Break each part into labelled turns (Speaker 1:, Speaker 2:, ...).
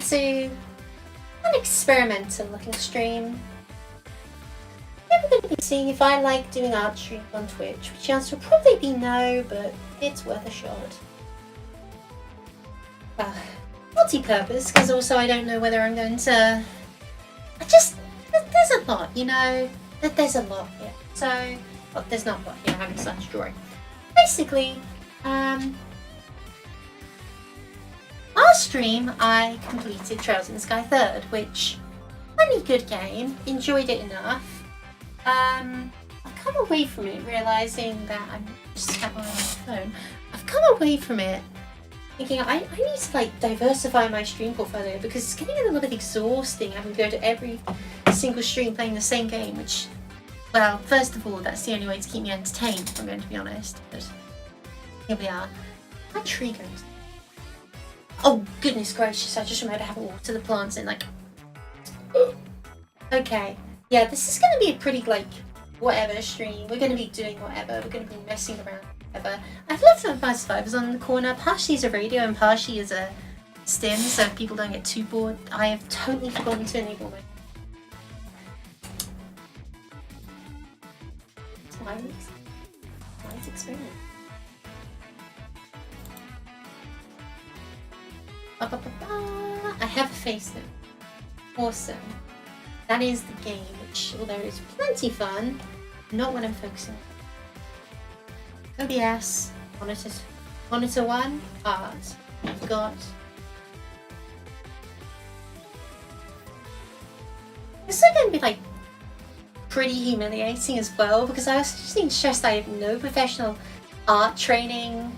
Speaker 1: to an experimental looking stream. I'm going to be seeing if I like doing art streams on Twitch, which the answer will probably be no, but it's worth a shot. Multi-purpose, because also I don't know whether I'm going to... there's a lot, you know? There's a lot here. So, well, there's not a lot here, I haven't started drawing. Basically, last stream I completed Trails in the Sky 3rd, which, pretty good game, enjoyed it enough. I've come away from it realising that I'm just tapping on my phone. I've come away from it thinking I need to like diversify my stream portfolio because it's getting a little bit exhausting having to go to every single stream playing the same game, which, well, first of all, that's the only way to keep me entertained, if I'm going to be honest. But here we are. My tree goes. Oh, goodness gracious, I just remembered I haven't watered the plants in, like... Okay. Yeah, this is going to be a pretty, like, whatever stream. We're going to be doing whatever. We're going to be messing around. I've left my survivors on the corner, partially as a radio and partially as a stim, so people don't get too bored. I have totally forgotten to enable my nice experiment. I have a face though. Awesome. That is the game, which, although it's plenty fun, not what I'm focusing on. OBS, monitor 1, art. We've got... This is going to be like pretty humiliating as well because I was just being stressed I have no professional art training,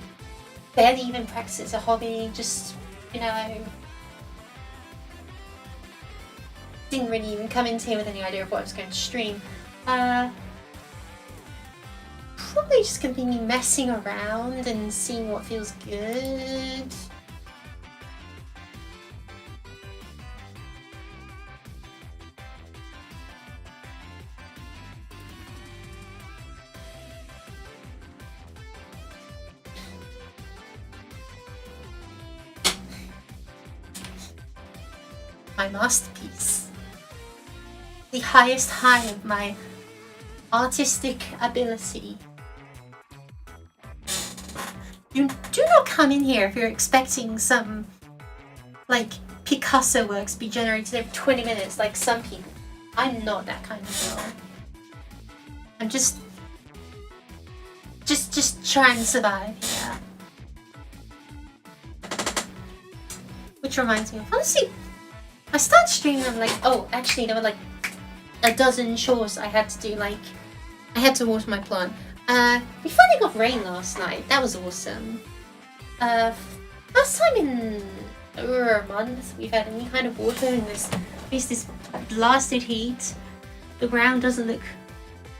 Speaker 1: barely even practice as a hobby, just, you know, didn't really even come into here with any idea of what I was going to stream. Probably just going to be me messing around and seeing what feels good. My masterpiece. The highest high of my artistic ability. You do not come in here if you're expecting some, like, Picasso works to be generated every 20 minutes like some people. I'm not that kind of girl. I'm just trying to survive, yeah. Which reminds me of, honestly, I started streaming and I'm like, oh, actually there were like a dozen chores I had to do, like, I had to water my plant. We finally got rain last night. That was awesome. First time in over a month we've had any kind of water in this blasted heat. The ground doesn't look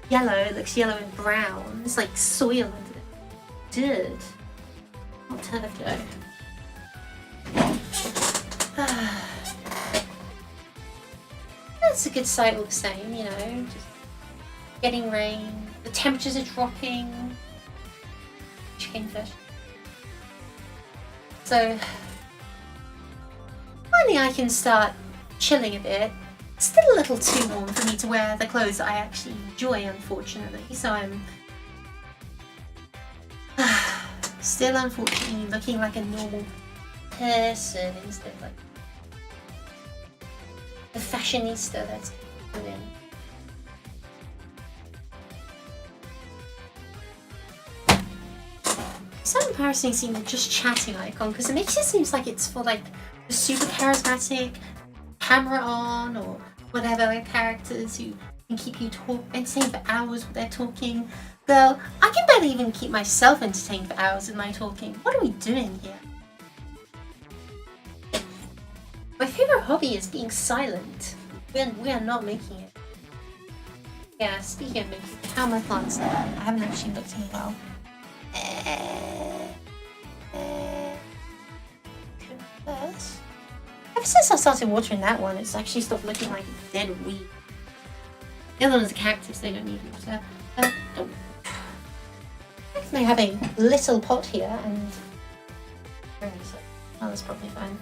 Speaker 1: yellow, it looks yellow and brown. It's like soil under it. Dirt. Not turf though. That's a good sight all the same, you know. Just getting rain. The temperatures are dropping. Which came first? So finally I can start chilling a bit. It's still a little too warm for me to wear the clothes that I actually enjoy, unfortunately. So I'm still unfortunately looking like a normal person instead of like the fashionista that's in. So embarrassing seeing the just chatting icon because it makes it seem like it's for like the super charismatic, camera on or whatever, like characters who can keep you entertained for hours with their talking. Girl, I can barely even keep myself entertained for hours with my talking. What are we doing here? My favorite hobby is being silent. We are not making it. Yeah, speaking of making, how are my plants now? I haven't actually looked in a while. Ever since I started watering that one, it's actually stopped looking like a dead weed. The other one's a cactus, they don't need water. I have a little pot here and... Oh, that's probably fine.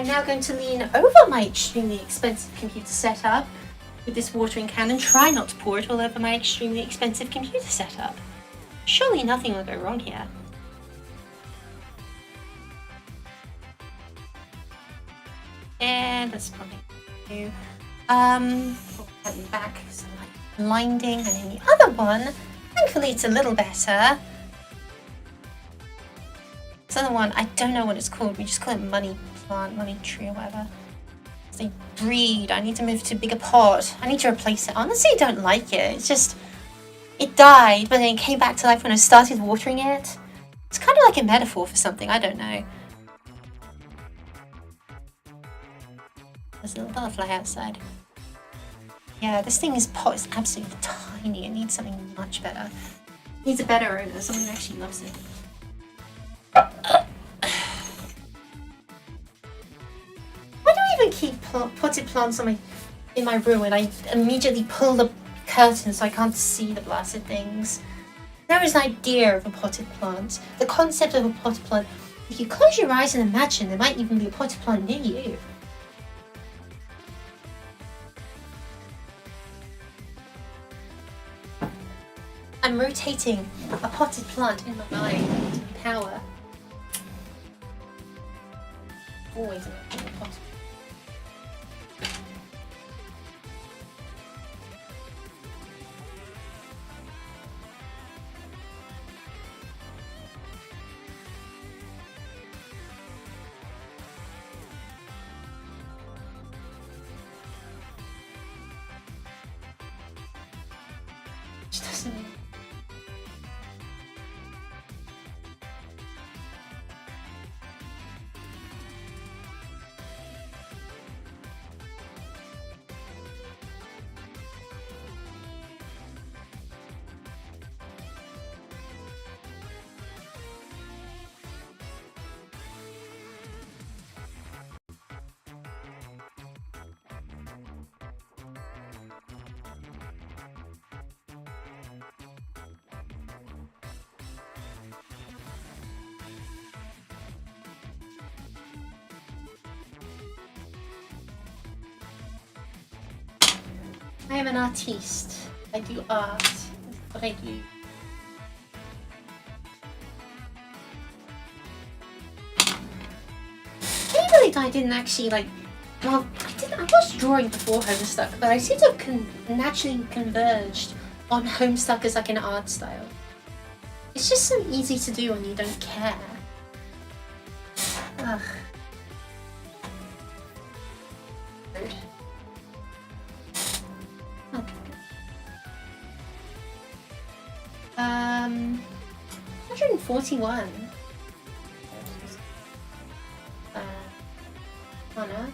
Speaker 1: I'm now going to lean over my extremely expensive computer setup with this watering can and try not to pour it all over my extremely expensive computer setup. Surely nothing will go wrong here. And that's probably new. Put that back so like blinding, and then the other one, thankfully it's a little better. This other one, I don't know what it's called. We just call it money plant, money tree or whatever. They breed. I need to move to a bigger pot. I need to replace it. Honestly, I don't like it. It's just, it died, but then it came back to life when I started watering it. It's kind of like a metaphor for something. I don't know. There's a little butterfly outside. Yeah, this thing's pot is absolutely tiny. It needs something much better. It needs a better owner, someone who actually loves it. Why do I even keep potted plants in my room when I immediately pull the curtain so I can't see the blasted things? There is an idea of a potted plant. The concept of a potted plant. If you close your eyes and imagine, there might even be a potted plant near you. I'm rotating a potted plant in my mind to power. Always a potted. Which doesn't mean. I am an artiste. I do art. That's what I do. I didn't actually like. Well, I was drawing before Homestuck, but I seem to have naturally converged on Homestuck as like an art style. It's just so easy to do when you don't care. Ugh. Okay. 141. Anna.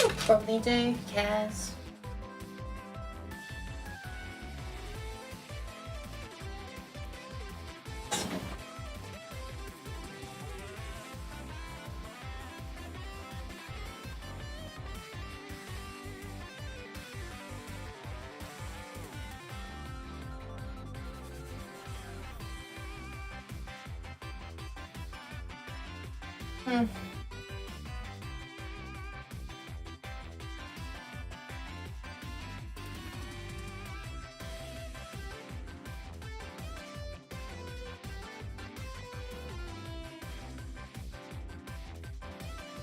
Speaker 1: I'll probably do, who cares? Hmm.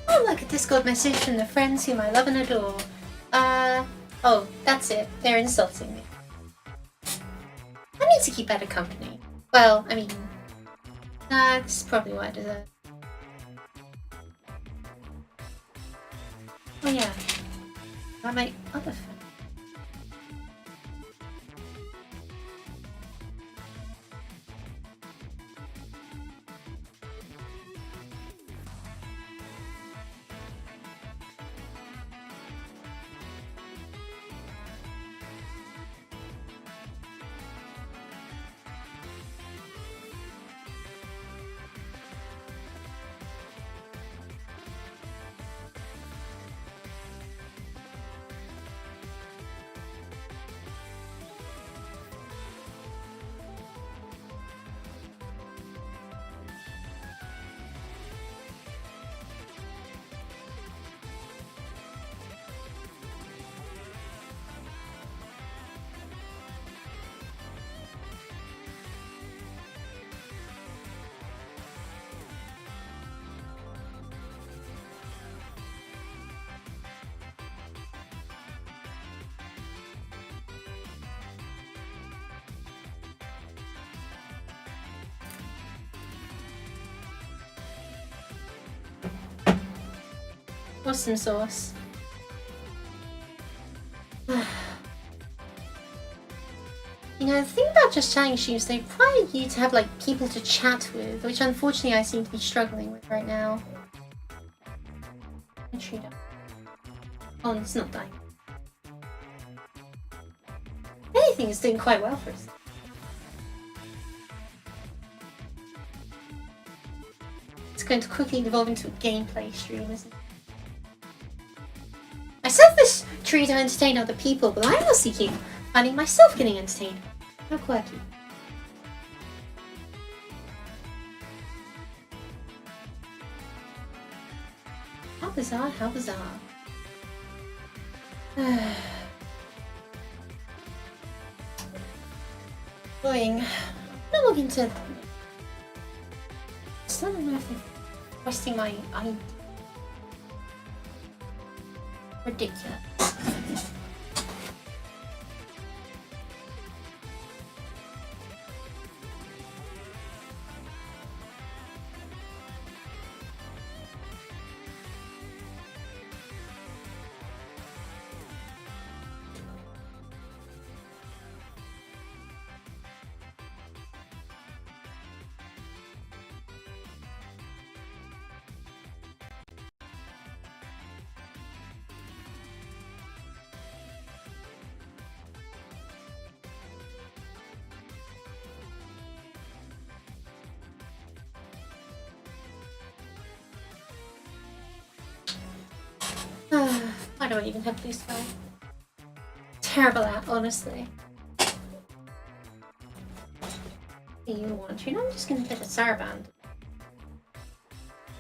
Speaker 1: Oh, look, a Discord message from the friends whom I love and adore. Oh, that's it. They're insulting me. I need to keep better company. Well, I mean, this is probably what I deserve. Oh yeah, got my other friend. Awesome sauce. You know, the thing about Just Chatting Shoes, they require you to have, like, people to chat with, which unfortunately I seem to be struggling with right now. Oh, it's not dying. Anything is doing quite well for us. It's going to quickly evolve into a gameplay stream, isn't it? I set this tree to entertain other people, but I'm also keep finding myself getting entertained. How quirky. How bizarre, how bizarre. Annoying. I'm gonna look into... It's not enough of wasting my eye. Ridiculous. I don't even have blue sky. Terrible at, honestly. Do you want to? I'm just gonna get a Saraband.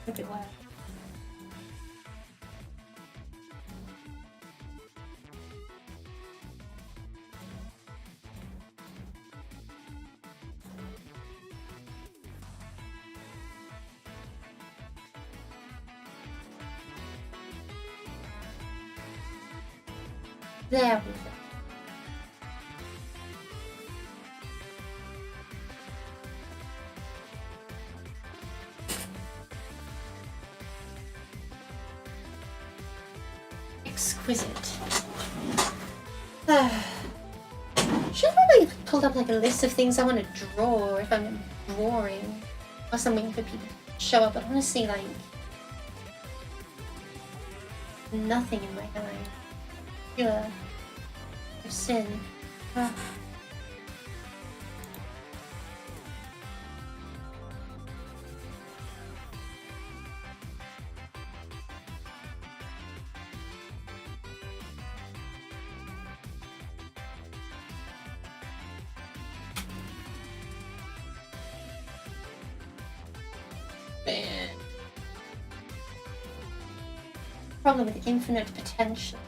Speaker 1: Look at what. There we go. Exquisite. Should have probably pulled up like a list of things I want to draw if I'm drawing or something for people to show up, but honestly, like, nothing in my mind. Pure sin. Man. problem with infinite potential.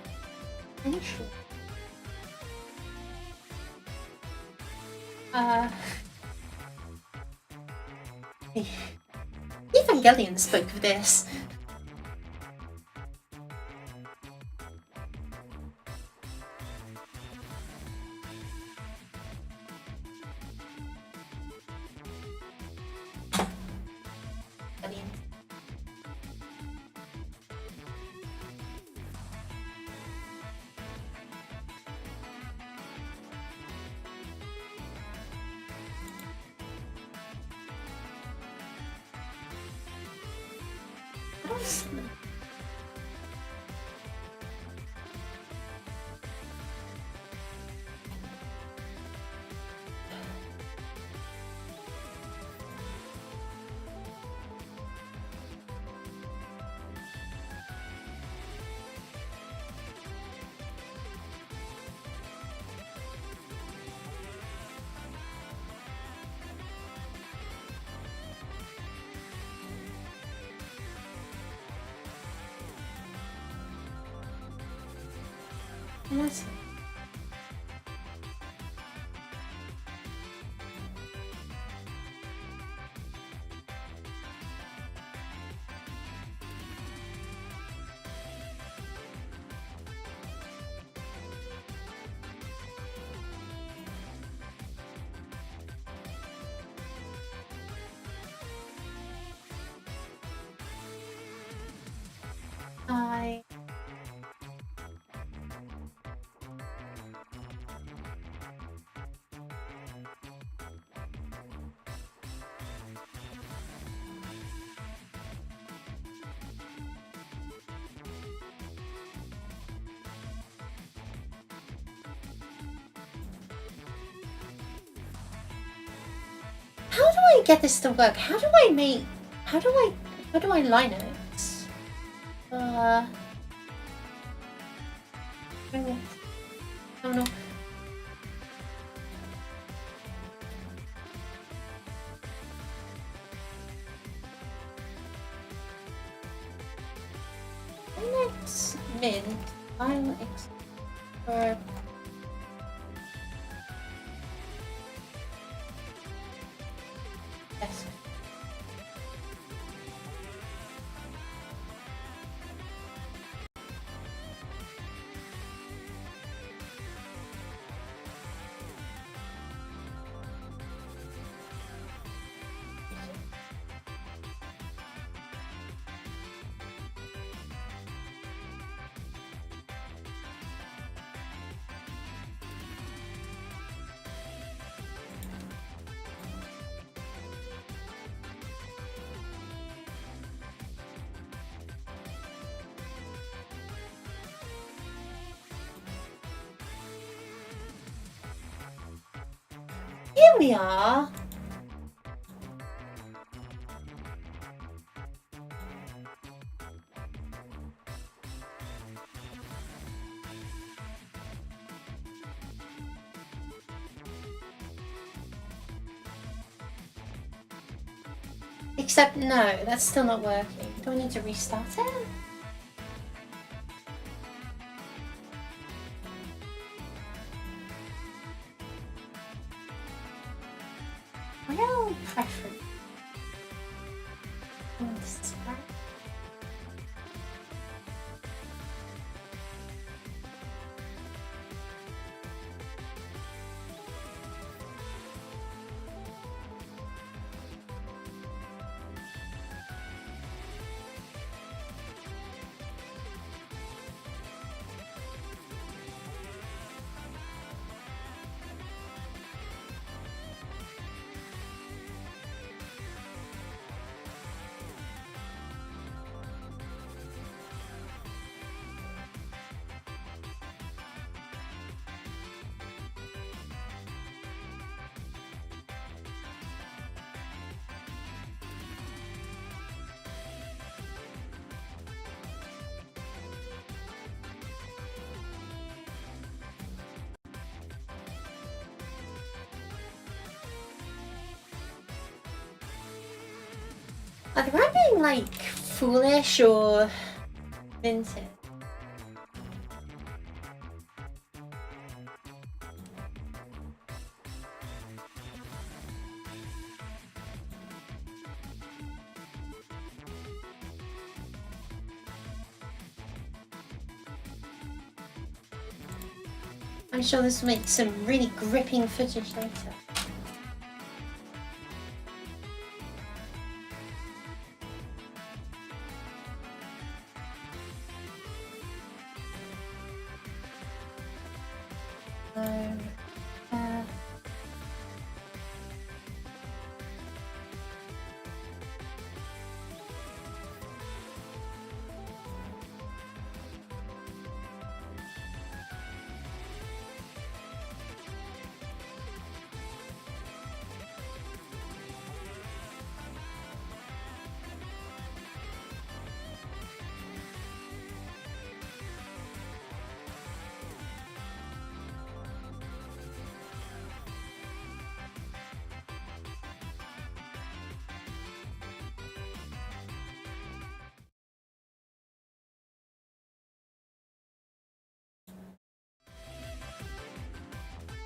Speaker 1: Evangelion spoke of this. Yes. How do I get this to work? How do I Linux? Oh no. Linux Mint, Linux or yes. Here we are. Except no, that's still not working. Do I need to restart it? Well, preference. Either I'm being like foolish or vintage. I'm sure this will make some really gripping footage later.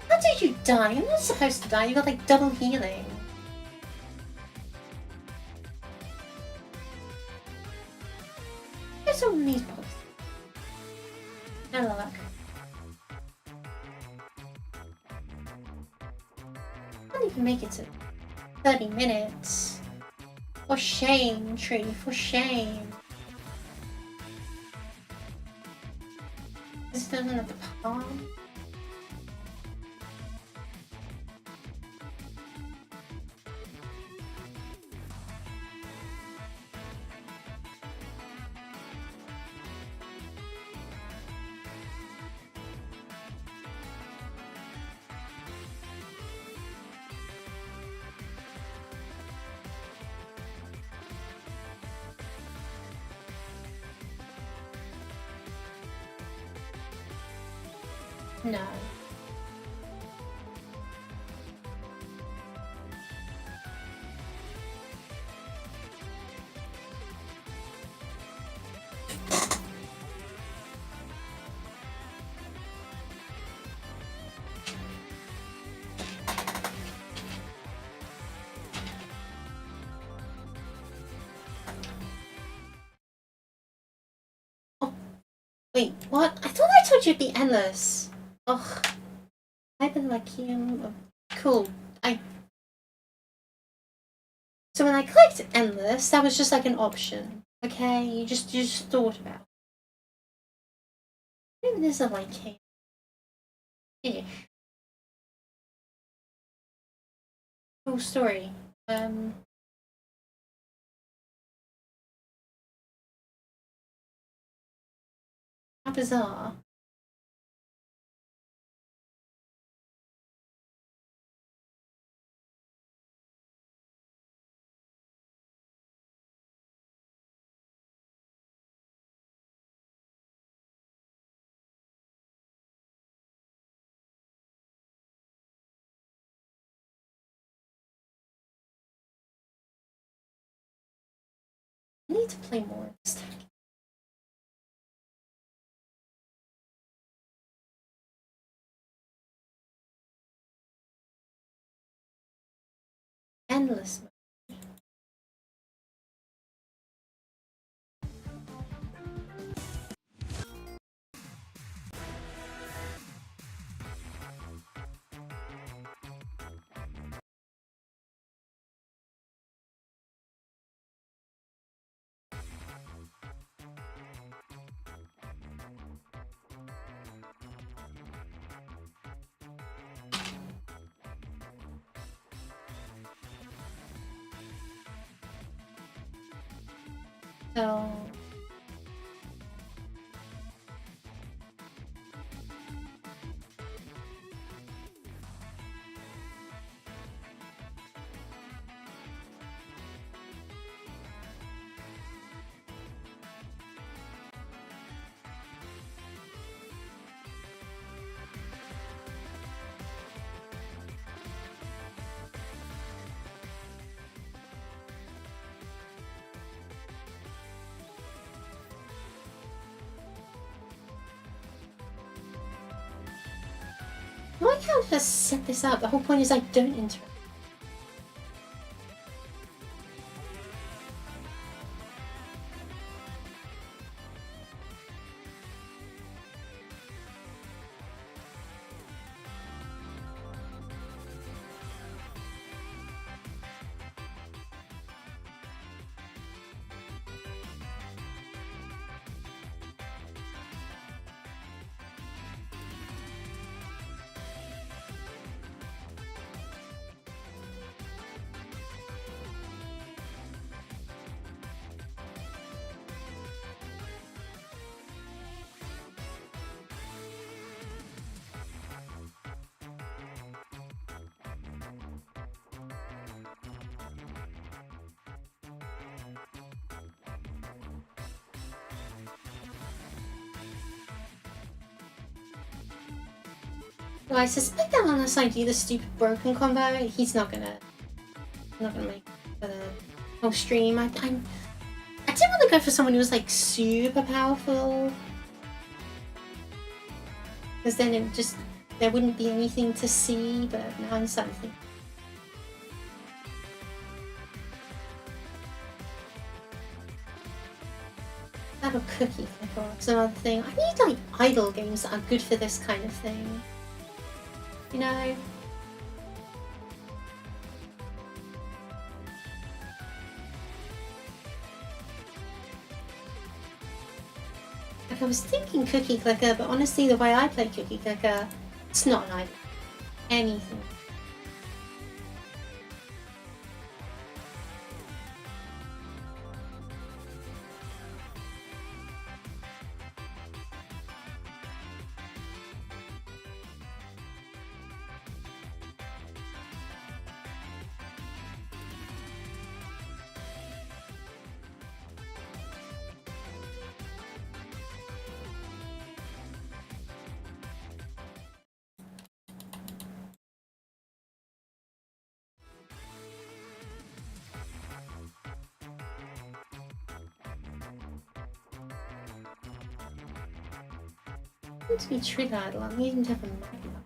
Speaker 1: How did you die? You're not supposed to die. You got like double healing. There's some these box. No luck. I can't even make it to 30 minutes. For shame, Tree. For shame. This doesn't have the palm. No. Oh, wait, what? I thought I told you it'd be endless. Ugh. I've been like you. Cool. So when I clicked endless, that was just like an option. Okay, you just thought about it. Maybe there's a like here. Ish. Cool story. How bizarre. I need to play more of this deck. Endless. So why can't I just set this up? The whole point is I don't interact. Well, I suspect that unless I do the stupid broken combo, he's not gonna make it for the whole stream. I didn't want to go for someone who was like super powerful, because then there wouldn't be anything to see. But now I'm starting to think. That'll cookie clicker. That's another thing. I need like idle games that are good for this kind of thing. You know. Like I was thinking Cookie Clicker, but honestly, the way I play Cookie Clicker, it's not like anything. To be trigger idle, I'm needing to have a magma.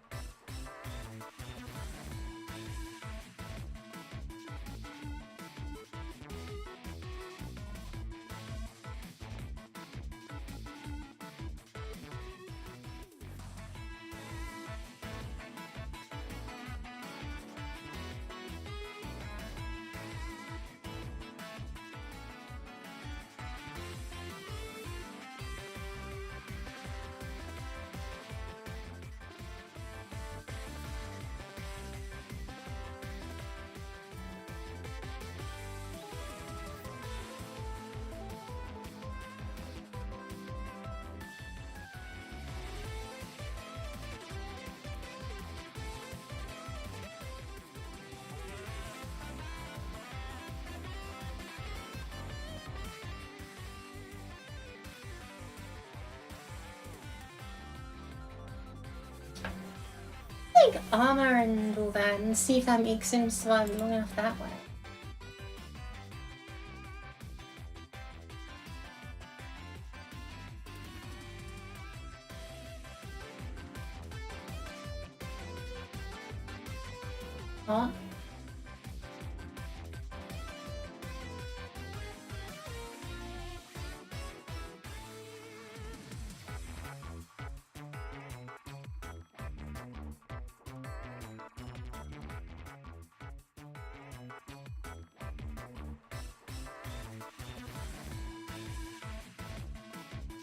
Speaker 1: Like armor and all that, and see if that makes him survive long enough that way. What?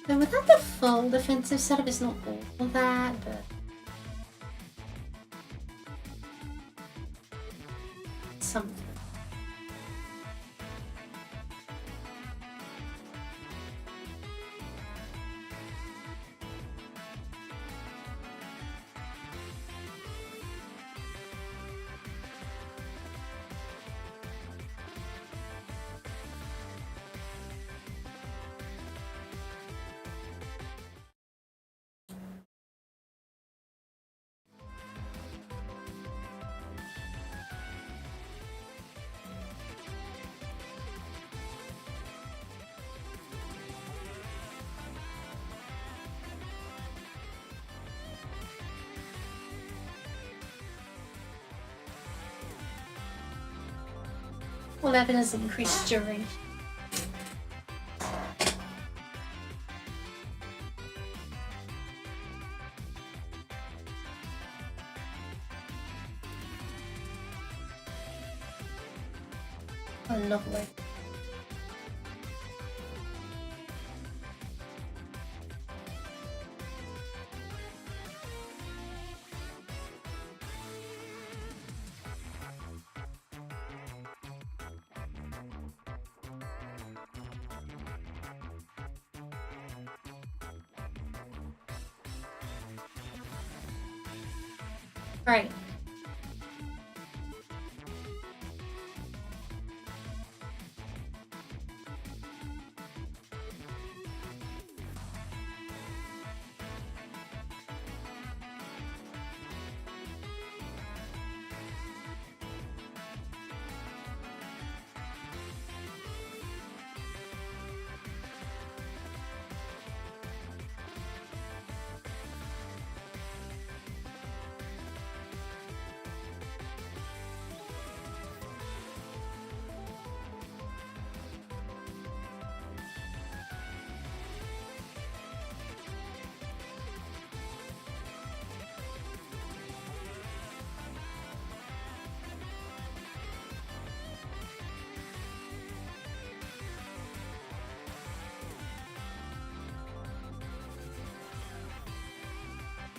Speaker 1: So without the full defensive setup, it's not all that, but something. Well, that has increased duration. Oh, lovely. Right.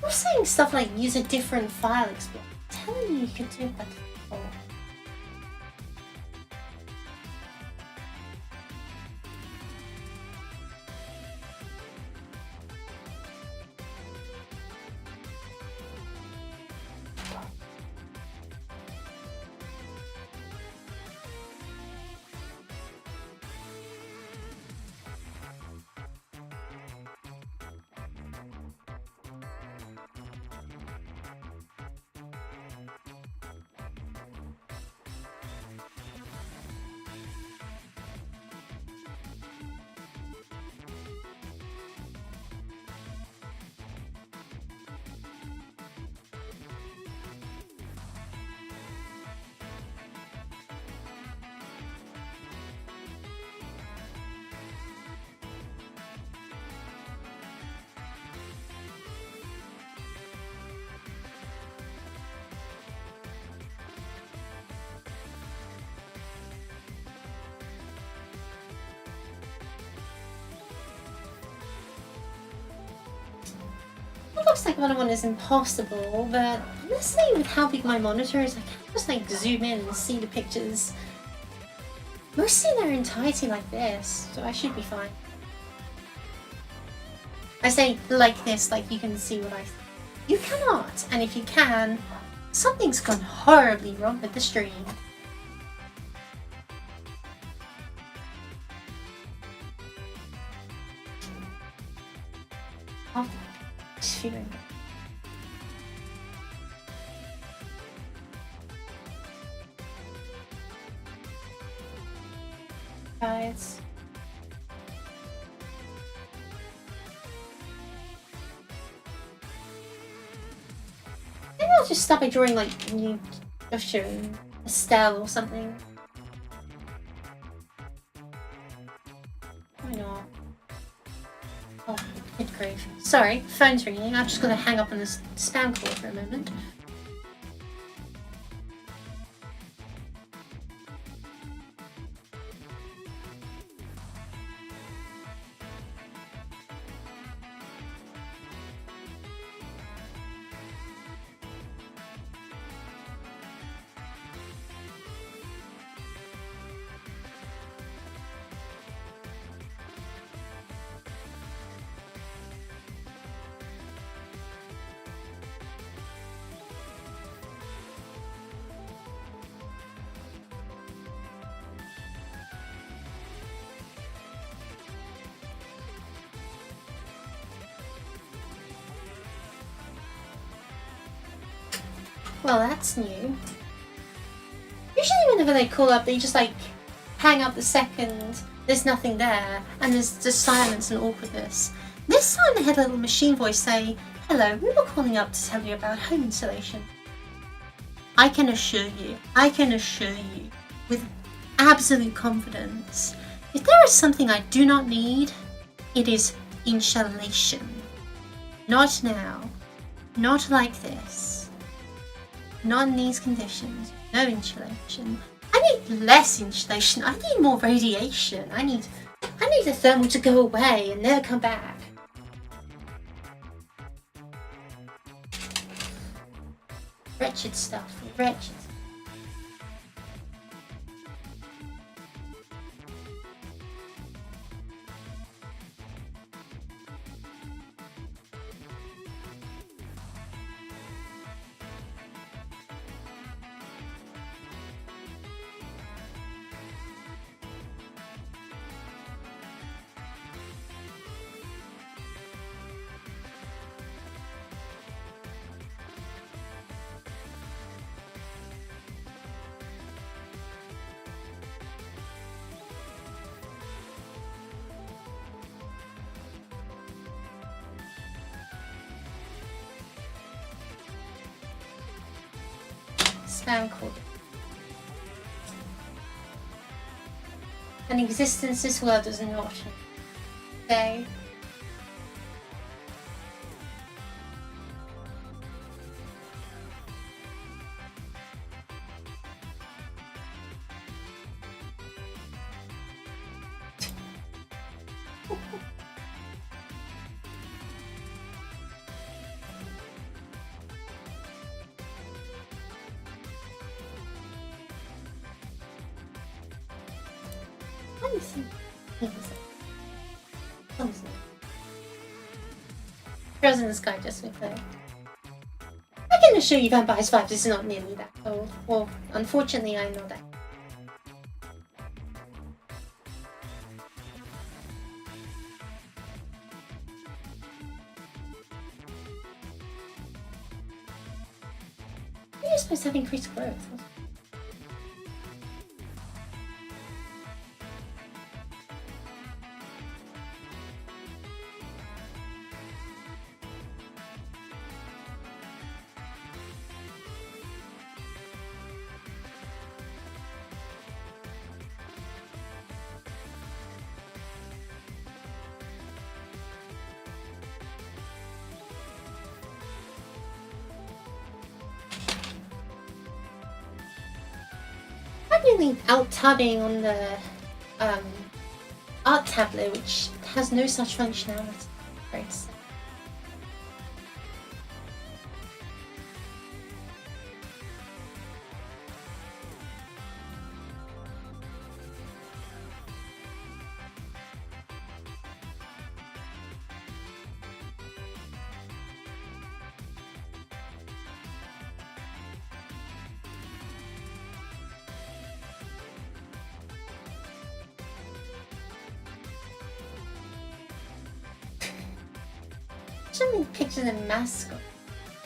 Speaker 1: We're saying stuff like use a different file explorer. I'm telling you could do that before. It looks like one is impossible, but honestly, with how big my monitor is, I can't just like zoom in and see the pictures. Mostly in their entirety like this, so I should be fine. I say like this, like you can see what I... You cannot, and if you can, something's gone horribly wrong with the stream. Oh, just feeling it. Guys. Maybe I'll just stop by drawing like new Ocean, Estelle or something. Why not? Oh, good grief. Sorry, phone's ringing. I'm just gonna hang up on this spam call for a moment. Well, that's new. Usually whenever they call up, they just like hang up the second there's nothing there and there's just silence and awkwardness. This time they had a little machine voice say, "Hello, we were calling up to tell you about home installation." I can assure you with absolute confidence, if there is something I do not need, it is installation. Not now. Not like this. Not in these conditions. No insulation. I need less insulation. I need more radiation. I need the thermal to go away and never come back. Wretched stuff. Wretched. Spam call. An existence this world does not say. Let me see. Frozen in the Sky just we play. I can assure you Vampires 5 is not nearly that old. Well, unfortunately I know that. You're supposed to have increased growth. Really out-tabbing on the art tablet, which has no such functionality. Very sad. So many pictures of mascot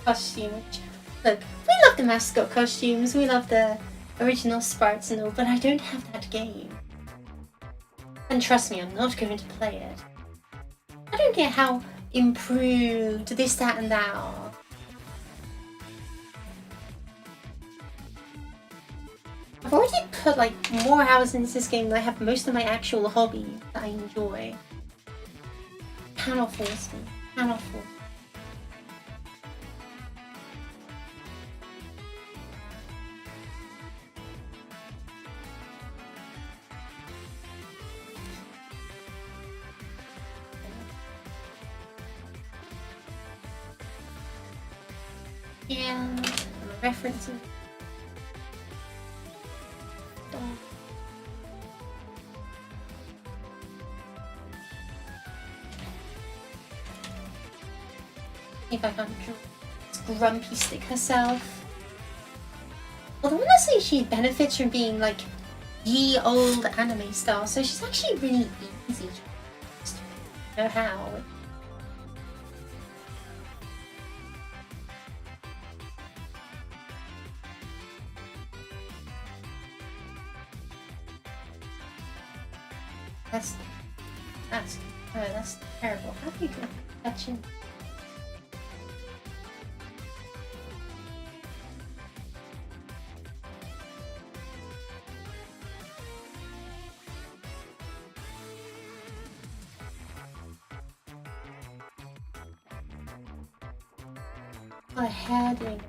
Speaker 1: costume. Look, we love the mascot costumes, we love the original sprites and all, but I don't have that game. And trust me, I'm not going to play it. I don't get how improved this, that, and that are. I've already put like more hours into this game than I have most of my actual hobby that I enjoy. Cannot force me. Cannot force me. And I'm referencing. If I can draw this grumpy stick herself. Although honestly she benefits from being like ye old anime style, so she's actually really easy to know how. That's terrible. How do you do that? My hair doing it.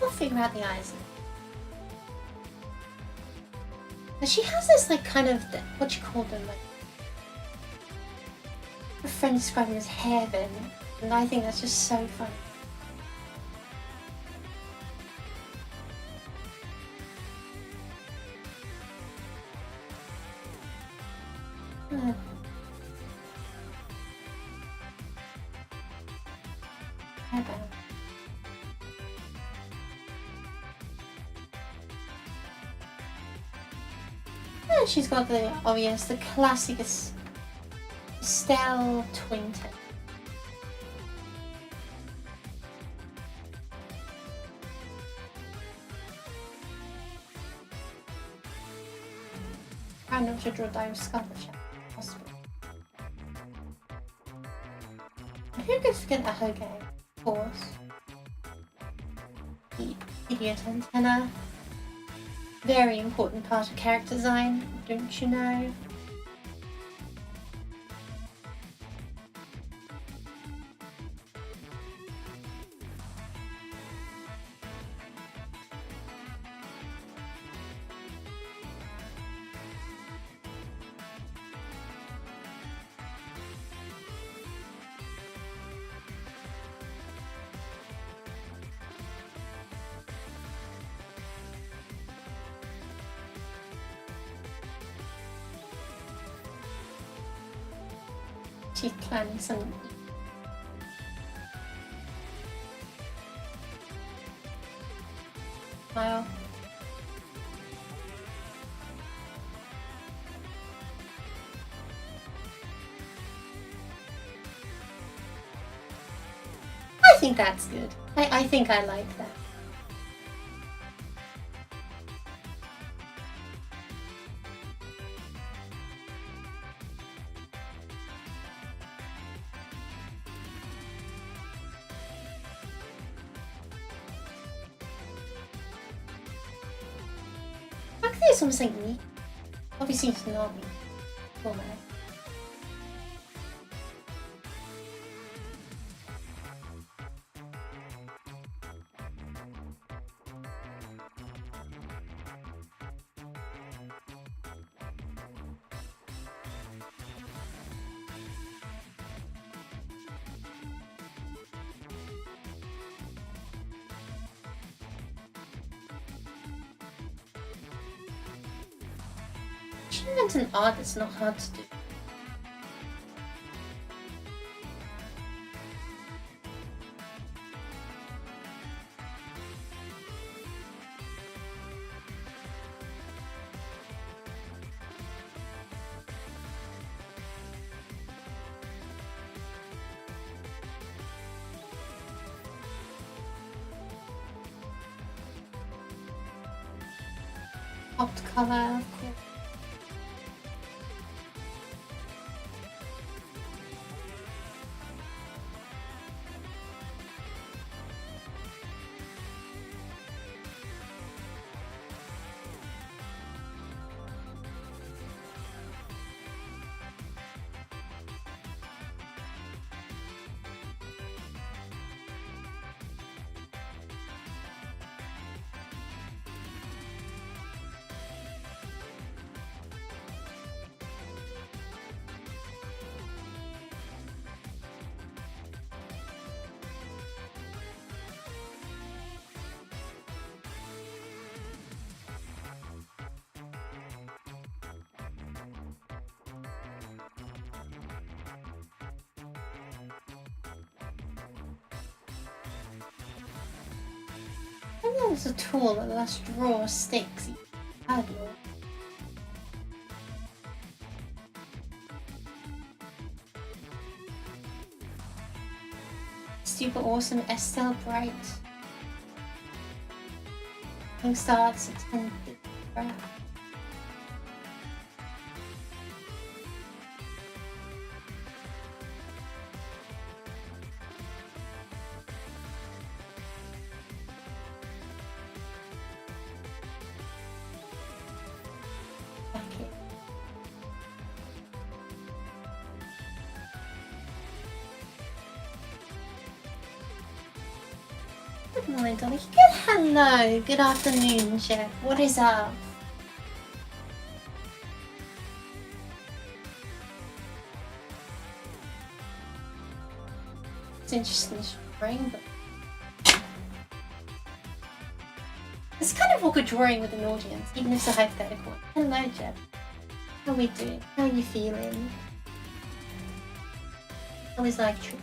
Speaker 1: We'll figure out the eyes. But she has this like kind of what you call them, like her friend described them as heaven, and I think that's just so funny. She's got the obvious, the classic Estelle twin tail. Try not to draw Dire Scarlet possible. Who could forget that her game? Of course. The idiot antenna. Very important part of character design, don't you know? She's planning some. Wow. I think that's good. I think I like that. It's almost like me. Obviously it's not me. Oh man. She invents an art that's not hard to do. Popped color, of course. I think there's a tool that lets draw sticks. I don't know. Super awesome Estelle Bright. Pink starts at 10. Good morning, Dolly. Good hello. Good afternoon, Jeff. What is up? It's interesting drawing, but it's kind of awkward drawing with an audience, even if it's a hypothetical one. Hello, Jeff. How are we doing? How are you feeling? Always like true.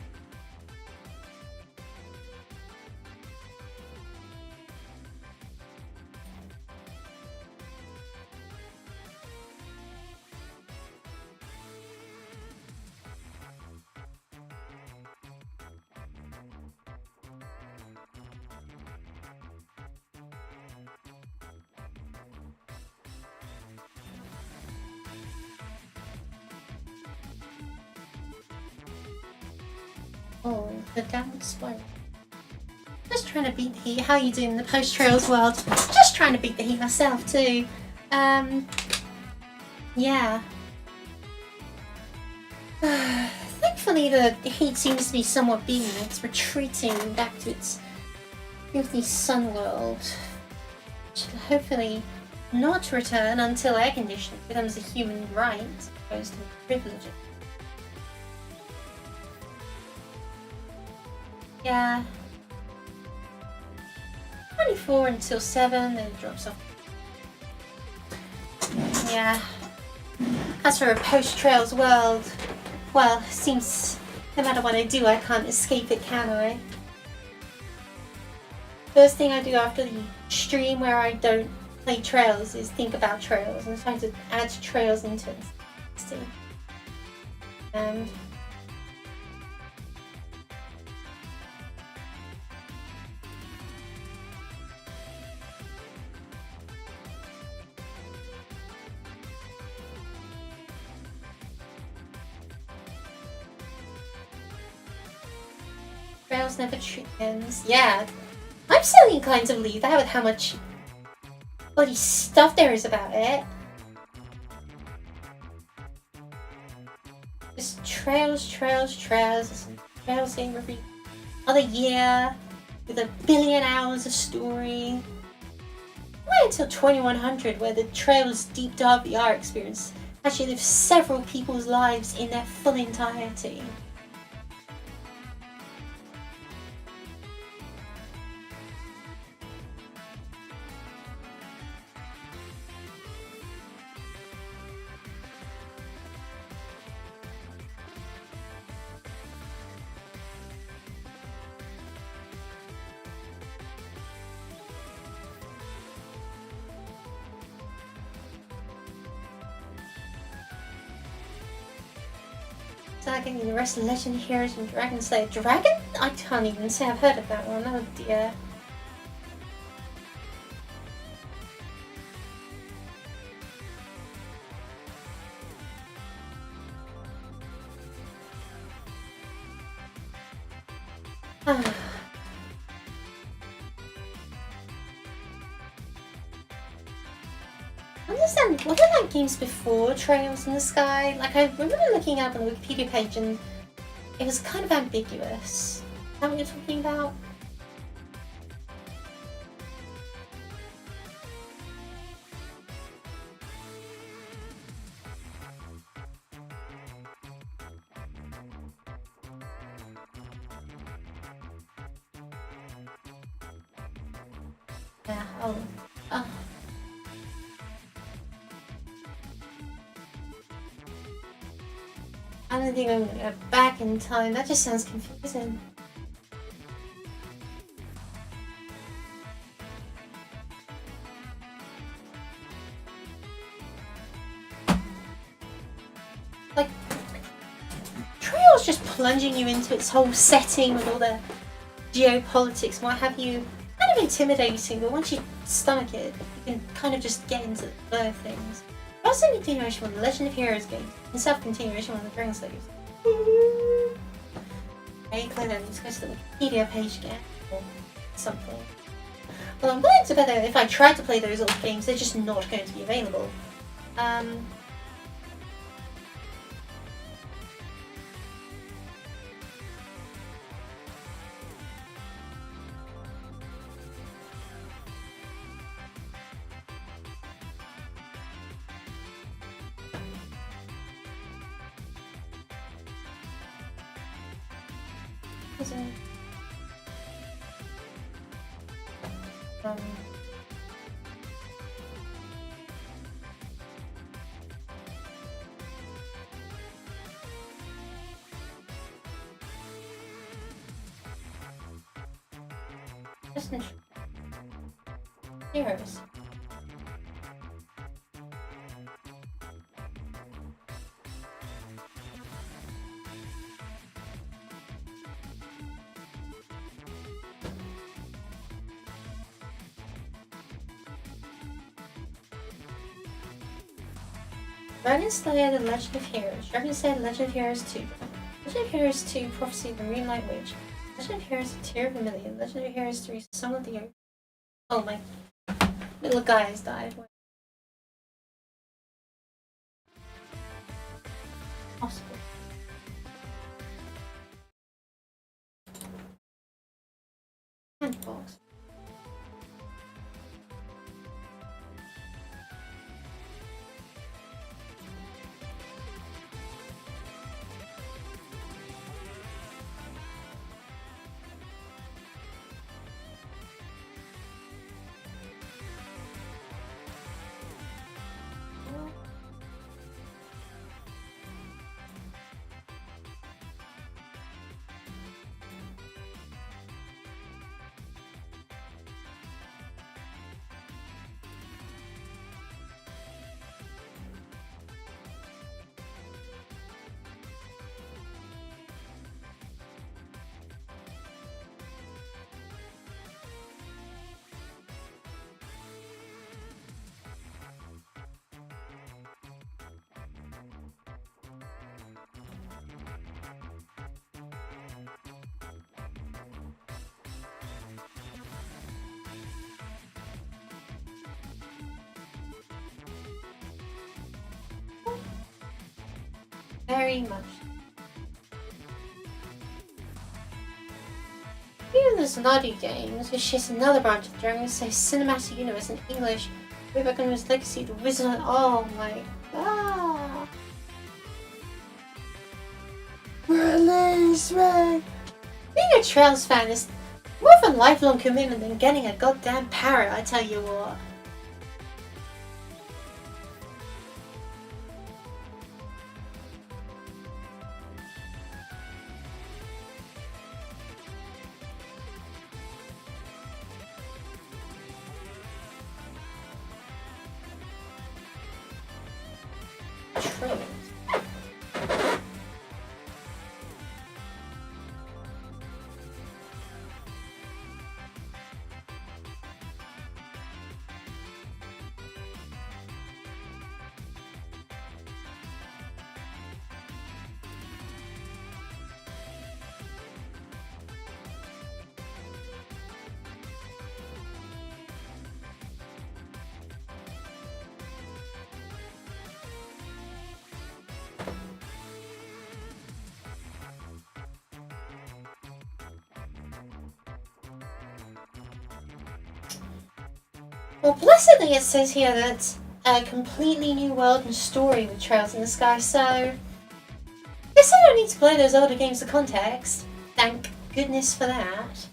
Speaker 1: Oh, the downward spiral. trying to beat the heat. How are you doing in the post-trails world? Just trying to beat the heat myself too. Yeah. Thankfully the heat seems to be somewhat beaten. It's retreating back to its filthy sun world. Which will hopefully not return until air conditioning becomes a human right, as opposed to a privilege. Yeah. 24 until 7, then it drops off. Yeah. As for a post-trails world, well, it seems no matter what I do, I can't escape it, can I? First thing I do after the stream where I don't play trails is think about trails and try to add trails into it. And trails never ends. Yeah, I'm still inclined to believe that with how much bloody stuff there is about it. Just trails in every other year with a billion hours of story. Wait until 2100 where the Trails Deep Dive VR experience actually lives several people's lives in their full entirety. Getting the rest of Legend Heroes and Dragon Slayer. Dragon? I can't even say I've heard of that one. Oh dear. What are like games before Trails in the Sky? Like I remember looking up on the Wikipedia page and it was kind of ambiguous. Is that what you're talking about? Yeah, oh. I don't think I'm gonna go back in time. That just sounds confusing. Like, Trail's just plunging you into its whole setting with all the geopolitics and what have you. Kind of intimidating, but once you stomach it, you can kind of just get into the flow of things. Also, continuation of the Legend of Heroes game and self-continuation of the Dragon Slayer. Okay, clearly let's go to the Wikipedia page again or something. Well, I'm willing to bet that if I tried to play those old games, they're just not going to be available. Heroes. Dragon Slayer: The Legend of Heroes. Dragon Slayer: The Legend of Heroes 2. Legend of Heroes 2: Prophecy of the Moonlight Witch. Legend of Heroes, a Tier of a Million. Legend of Heroes 3, Song of the Earth. Oh, my little guy has died. Possible. Handbox. Very much. Even there's Naughty Games, which is another branch of Dragon Quest Cinematic Universe in English, Rebecca Gunner's Legacy, The Wizard. Oh my god. Release me! Being a Trails fan is more of a lifelong commitment than getting a goddamn parrot, I tell you what. Well, blessedly it says here that a completely new world and story with Trails in the Sky, so I guess I don't need to play those older games for context. Thank goodness for that.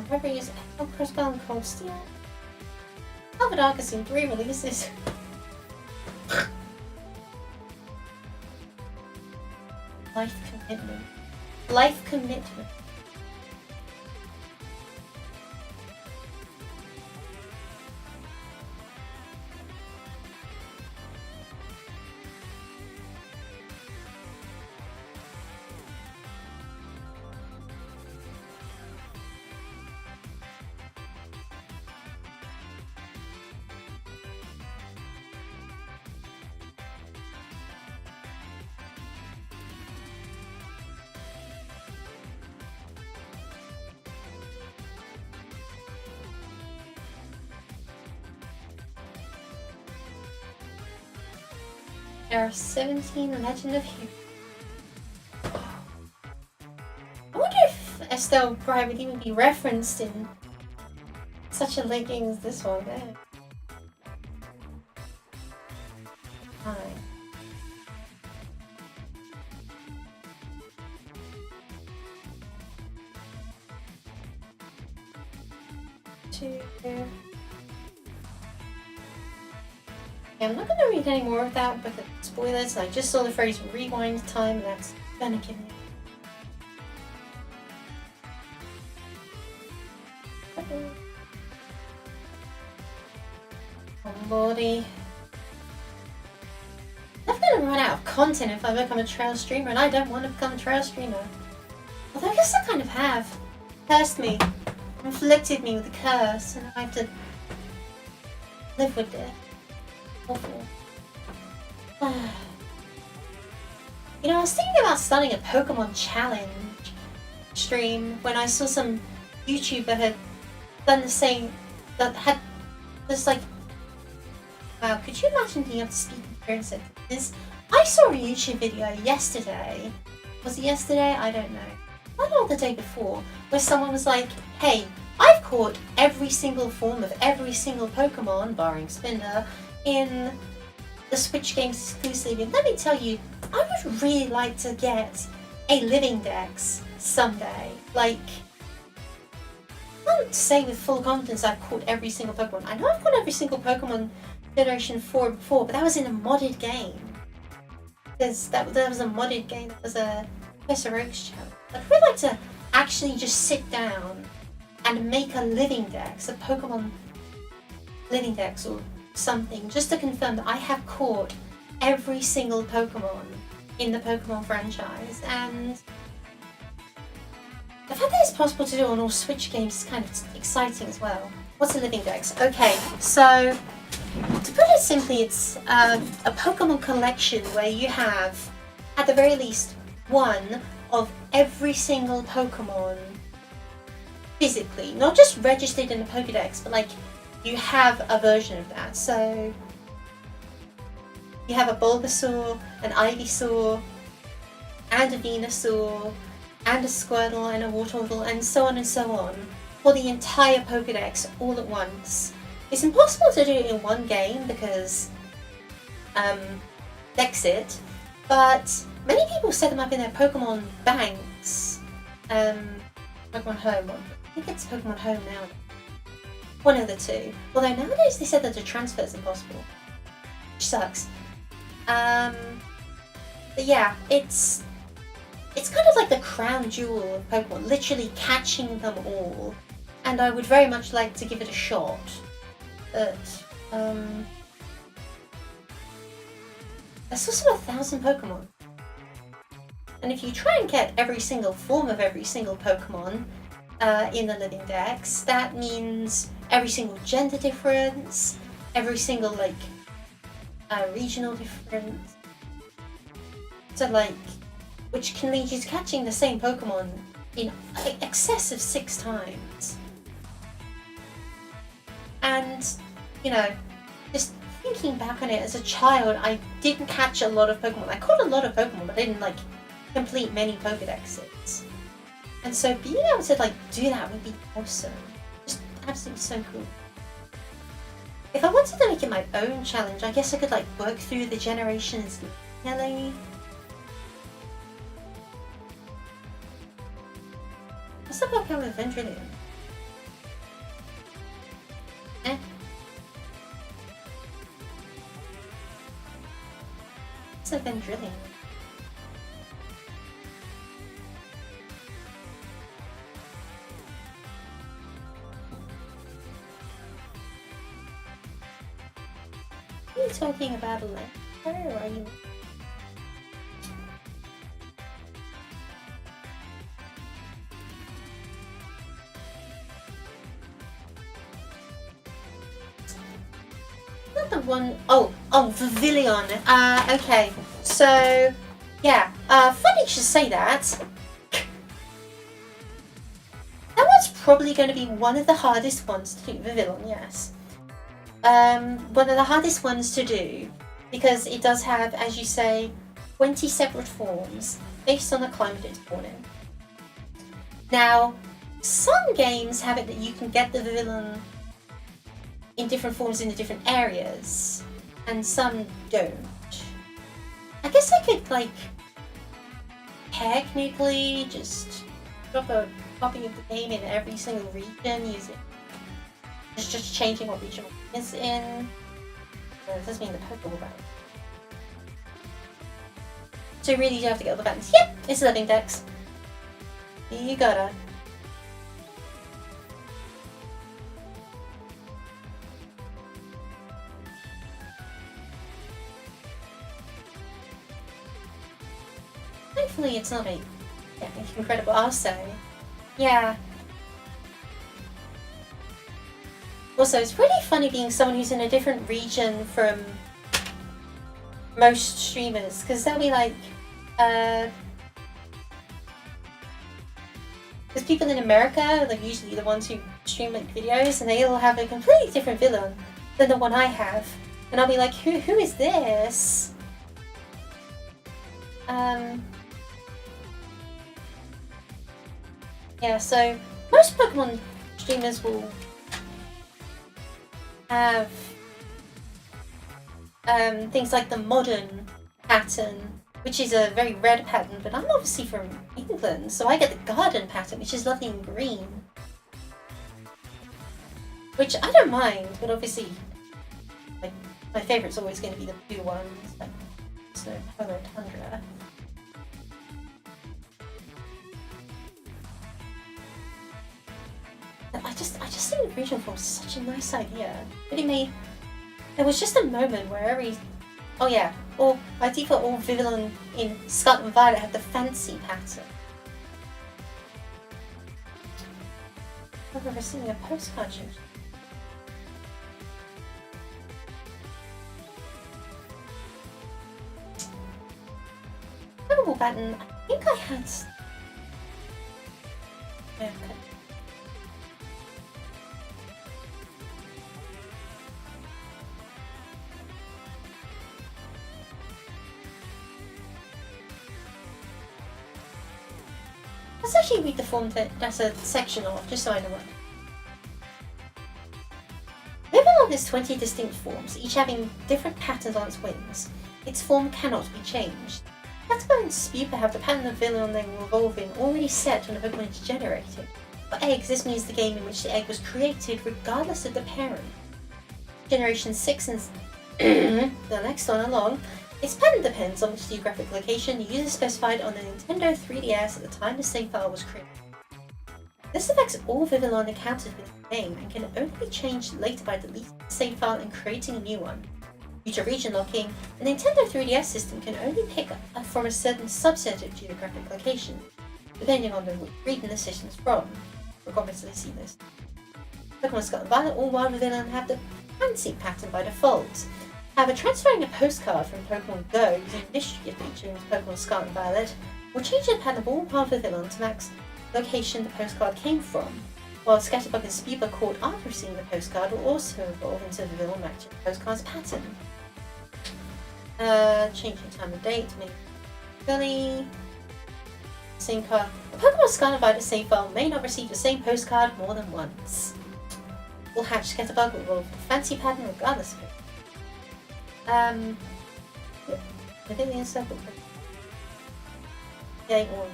Speaker 1: Remember use Crossbound Cold Steel. Albert Arcus in 3 releases. Life commitment. Life commitment. There are 17 Legend of Heroes. I wonder if Estelle Bright would even be referenced in such a late game as this one. Hi. Two. I'm not going to read any more of that, but the spoilers, I just saw the phrase rewind time, and that's gonna kill me. Oh lordy. gonna run out of content if I become a trail streamer, and I don't want to become a trail streamer. Although I guess I kind of have. Cursed me. Inflicted me with a curse, and I have to live with it. Awful. You know, I was thinking about starting a Pokemon challenge stream when I saw some YouTuber had done the same, that had this like, wow, could you imagine being able to speak in parent sentences? I saw a YouTube video yesterday, was it yesterday? I don't know. Not the day before, where someone was like, hey, I've caught every single form of every single Pokemon, barring Spinda, in the Switch games exclusively. And let me tell you, I would really like to get a living dex someday. Like, I can't say with full confidence I've caught every single Pokemon. I know I've caught every single Pokemon Generation 4 before, but that was in a modded game. Because that was a modded game, that was a Professor Oak's challenge. I'd really like to actually just sit down and make a living dex, a Pokemon living dex or something, just to confirm that I have caught every single Pokemon in the Pokemon franchise. And the fact that it's possible to do on all Switch games is kind of exciting as well. What's a living dex? Okay, so to put it simply, it's a Pokemon collection where you have, at the very least, one of every single Pokemon physically, not just registered in the Pokedex, but like you have a version of that. So you have a Bulbasaur, an Ivysaur, and a Venusaur, and a Squirtle, and a Wartortle, and so on for the entire Pokedex all at once. It's impossible to do it in one game because Dexit, but many people set them up in their Pokemon banks. Pokemon Home. I think it's Pokemon Home now. One of the two. Although nowadays they said that the transfer is impossible, which sucks. But yeah, it's kind of like the crown jewel of Pokemon, literally catching them all. And I would very much like to give it a shot. But there's also 1,000 Pokemon. And if you try and get every single form of every single Pokemon in the living dex, that means every single gender difference, every single like regional difference. So like, which can lead you to catching the same Pokemon in excess of 6 times. And, you know, just thinking back on it, as a child, I didn't catch a lot of Pokemon. I caught a lot of Pokemon, but I didn't like complete many Pokedexes. And so being able to like do that would be awesome. Just absolutely so cool. If I wanted to make it my own challenge, I guess I could like work through the generations linearly. What's the Pokemon with Vendrillion? Eh? It's a Vendrillion. Are you talking about a letter, or are you? Not the one oh Vivillon. Okay. So yeah. Funny you should say that. That was probably going to be one of the hardest ones to do, Vivillon, yes. One of the hardest ones to do, because it does have, as you say, 20 separate forms based on the climate it's born in. Now, some games have it that you can get the Vivillon in different forms in the different areas, and some don't. I guess I could, like, technically just drop a copy of the game in every single region using just changing what region is in. It does mean the Pokeball button. So you really do have to get all the buttons. Yep, it's a living dex. You gotta. hopefully it's not a incredible also. Yeah. Also, it's pretty funny being someone who's in a different region from most streamers, because they'll be like, because people in America are like usually the ones who stream like videos, and they'll have a completely different villain than the one I have, and I'll be like, who is this? Yeah, so most Pokemon streamers will have things like the modern pattern, which is a very red pattern, but I'm obviously from England, so I get the garden pattern, which is lovely and green. Which I don't mind, but obviously, like, my favourite's always going to be the blue ones, like Snow, Polar, Tundra. I just think the regional form is such a nice idea. There was just a moment where by default all Vivillon in Scarlet and Violet have the fancy pattern. I've never seen a postcard change. Pokeball pattern, I think I had... Okay. Let's actually read the form that's a section of, just so I know what. Vivillon has 20 distinct forms, each having different patterns on its wings. Its form cannot be changed. Caterpillar and Spupa have the pattern of Vivillon they will evolve in already set when a Pokemon is generated. For eggs, this means the game in which the egg was created regardless of the parent. Generation 6 and the next one along, its pattern depends on which geographic location the user specified on the Nintendo 3DS at the time the save file was created. This affects all Vivillon encountered within the game and can only be changed later by deleting the save file and creating a new one. Due to region locking, the Nintendo 3DS system can only pick up from a certain subset of geographic location, depending on the region the system is from. Regardless of the see list. Pokemon Scarlet and Violet, all wild Vivillon have the fancy pattern by default. However, transferring a postcard from Pokemon Go using the mystery feature into Pokemon Scarlet and Violet will change the pattern of all wild Vivillon to match the location the postcard came from, while Scatterbug and Spupa caught after receiving the postcard will also evolve into the Vivillon matching the postcard's pattern. Changing time and date, maybe Billy. Same card. A Pokemon Scarlet and Violet save file may not receive the same postcard more than once. Will hatch Scatterbug will evolve the fancy pattern regardless of it. I think the encircle or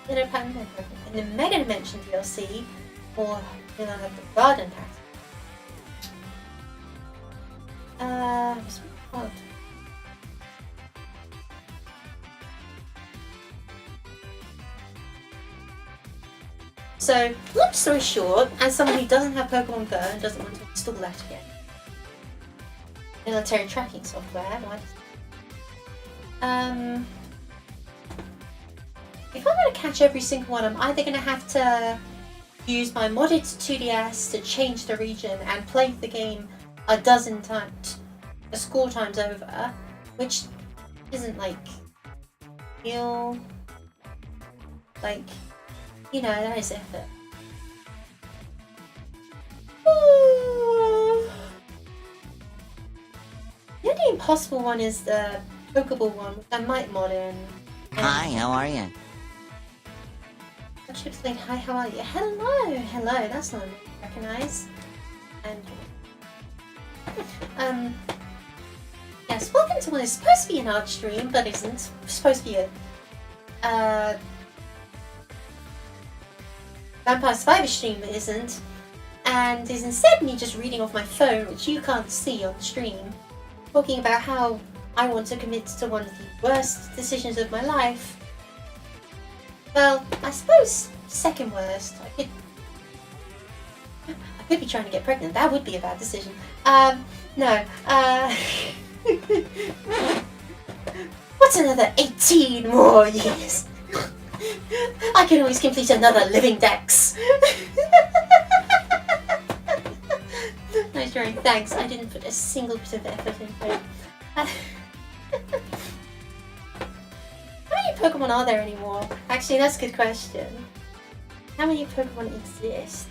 Speaker 1: inner pattern in the Mega Dimension DLC, or then I have the garden pattern. So, long story short, as someone who doesn't have Pokemon Go and doesn't want to install that again, military tracking software, if I'm going to catch every single one, I'm either going to have to use my modded 2DS to change the region and play the game a dozen times, a score times over, which isn't that is effort. The only impossible one is the Pokeball one, which I might mod in.
Speaker 2: Hi, how are you?
Speaker 1: I should explain, hi, how are you? Hello, that's not recognized. And yes, welcome to what is supposed to be an art stream, but isn't. It's supposed to be a Vampire Survivor stream, but isn't. And is instead me just reading off my phone, which you can't see on the stream, talking about how I want to commit to one of the worst decisions of my life. Well, I suppose second worst. I could be trying to get pregnant. That would be a bad decision. No. What's another 18 more years? I can always complete another living dex. Nice drawing, thanks. I didn't put a single bit of effort into it. How many Pokemon are there anymore? Actually, that's a good question. How many Pokemon exist?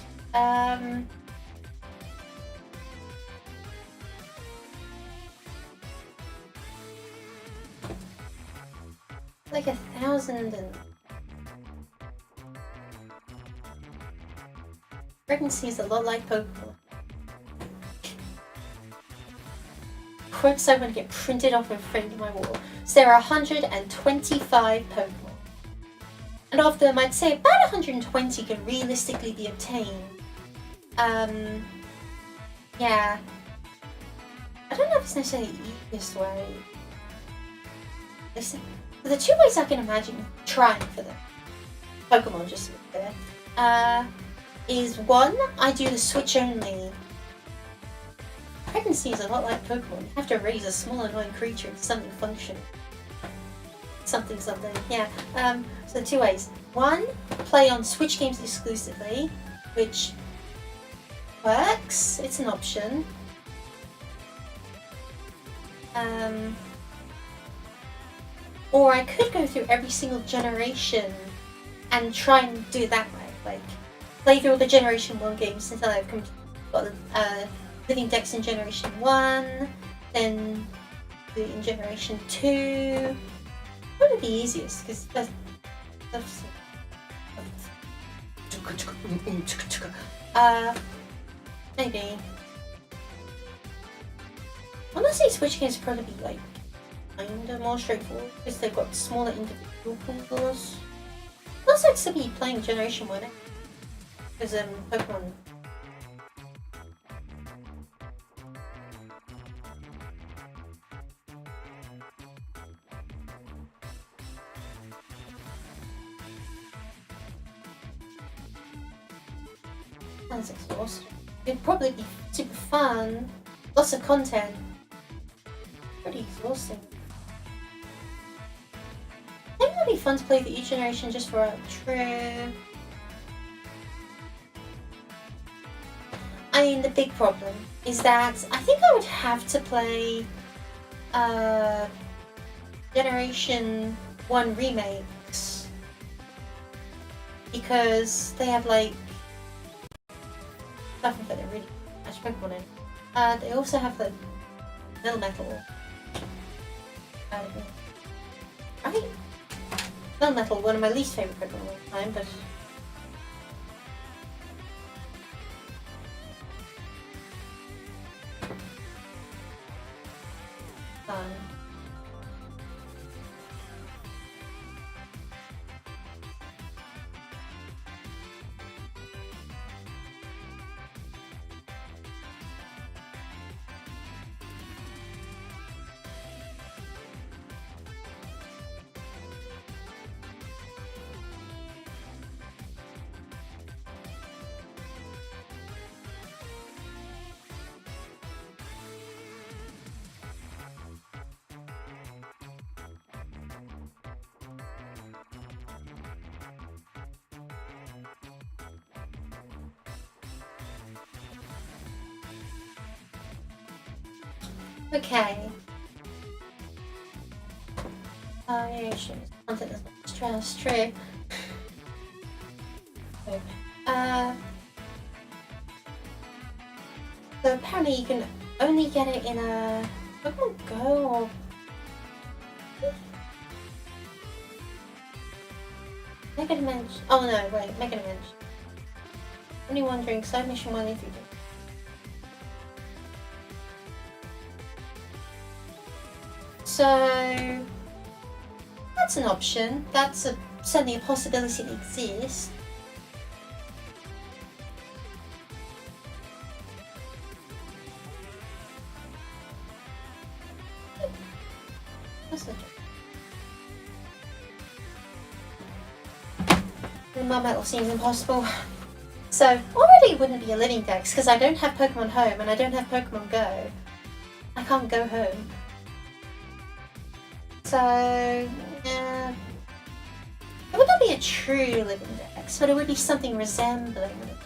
Speaker 1: Like 1,000 and... Pregnancy is a lot like Pokemon. Quotes I'm going to get printed off and framed on my wall. So there are 125 Pokemon. And of them, I'd say about 120 can realistically be obtained. Yeah. I don't know if it's necessarily the easiest way. Listen, the two ways I can imagine trying for them, Pokemon just there, is one, I do the switch only. Pregnancy is a lot like Pokemon. You have to raise a small annoying creature into something functional. Something, yeah. So two ways. One, play on Switch games exclusively, which works. It's an option. Or I could go through every single generation and try and do it that way. Like, play through all the Generation 1 games until I've got Living Dex in Generation 1, then do it in Generation 2. Probably the easiest, because that's maybe. Honestly, Switch games probably be like kinda more straightforward because they've got smaller individual pools. Plus, I'd still be playing Generation 1 because Pokemon. Sounds exhausting. It'd probably be super fun, lots of content. Pretty exhausting. I think it would be fun to play through each generation just for a trip. I mean, the big problem is that I think I would have to play Generation 1 remakes because they have like stuff that they're really much Pokemon in. They also have the Melmetal. Right? Melmetal, one of my least favourite Pokemon of all time, but fun. Okay. Yeah, sure. Content is not stress, true. So apparently you can only get it in a Pokemon Go or Mega Dimension. Oh no, wait, Mega Dimension. Only wondering, side mission 1 if you do. So that's an option. That's certainly a possibility that exists. That's not true. My metal seems impossible. So already it wouldn't be a living dex because I don't have Pokemon Home and I don't have Pokemon Go. I can't go home. So, it would not be a true living dex, but it would be something resembling it.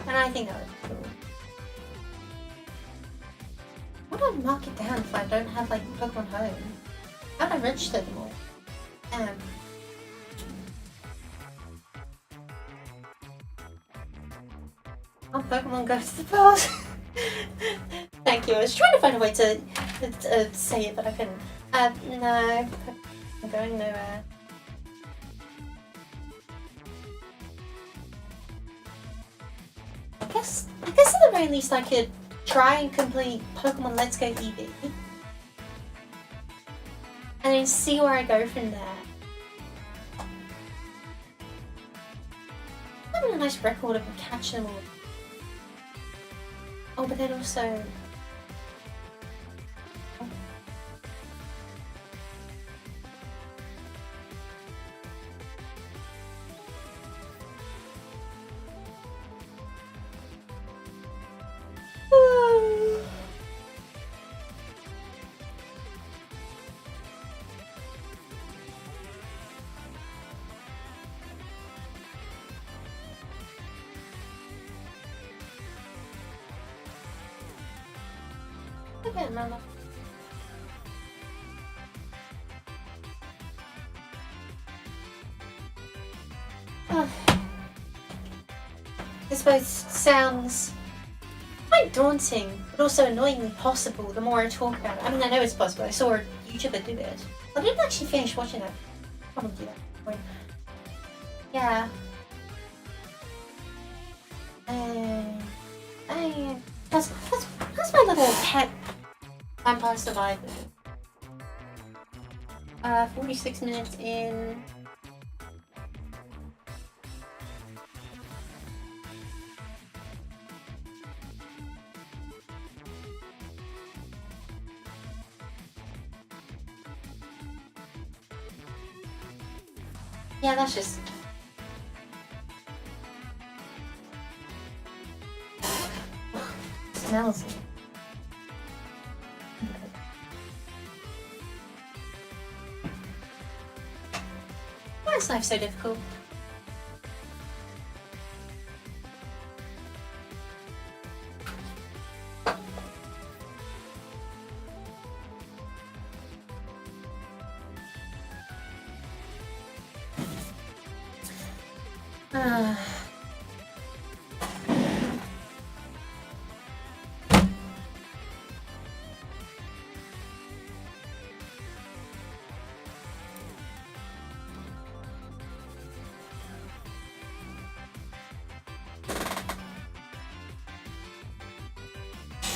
Speaker 1: And I think that would be cool. How do I mark it down if I don't have, like, Pokemon Home? How do I register them all? Oh, Pokemon Go to the past. Thank you. I was trying to find a way to say it, but I couldn't. No, I'm going nowhere. I guess at the very least I could try and complete Pokemon Let's Go EV, and then see where I go from there. I'm having a nice record of catching them all. Oh, but then also. Okay, Mama. I suppose sounds quite daunting, but also annoyingly possible the more I talk about it. I mean, I know it's possible. I saw a YouTuber do it. I didn't actually finish watching it. Probably do that at some point. Yeah. That's my little pet Vampire Survivor. 46 minutes in. Yeah, that's just. Smells it. Why is life so difficult?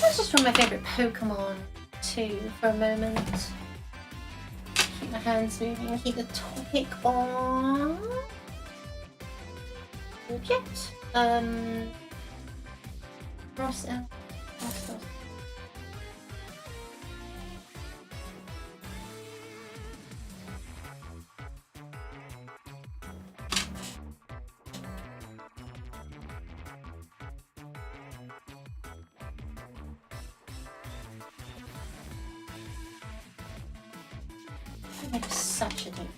Speaker 1: Let's just from my favourite Pokemon too for a moment. Keep my hands moving, keep the topic on. Object. Ross. Makes such a difference.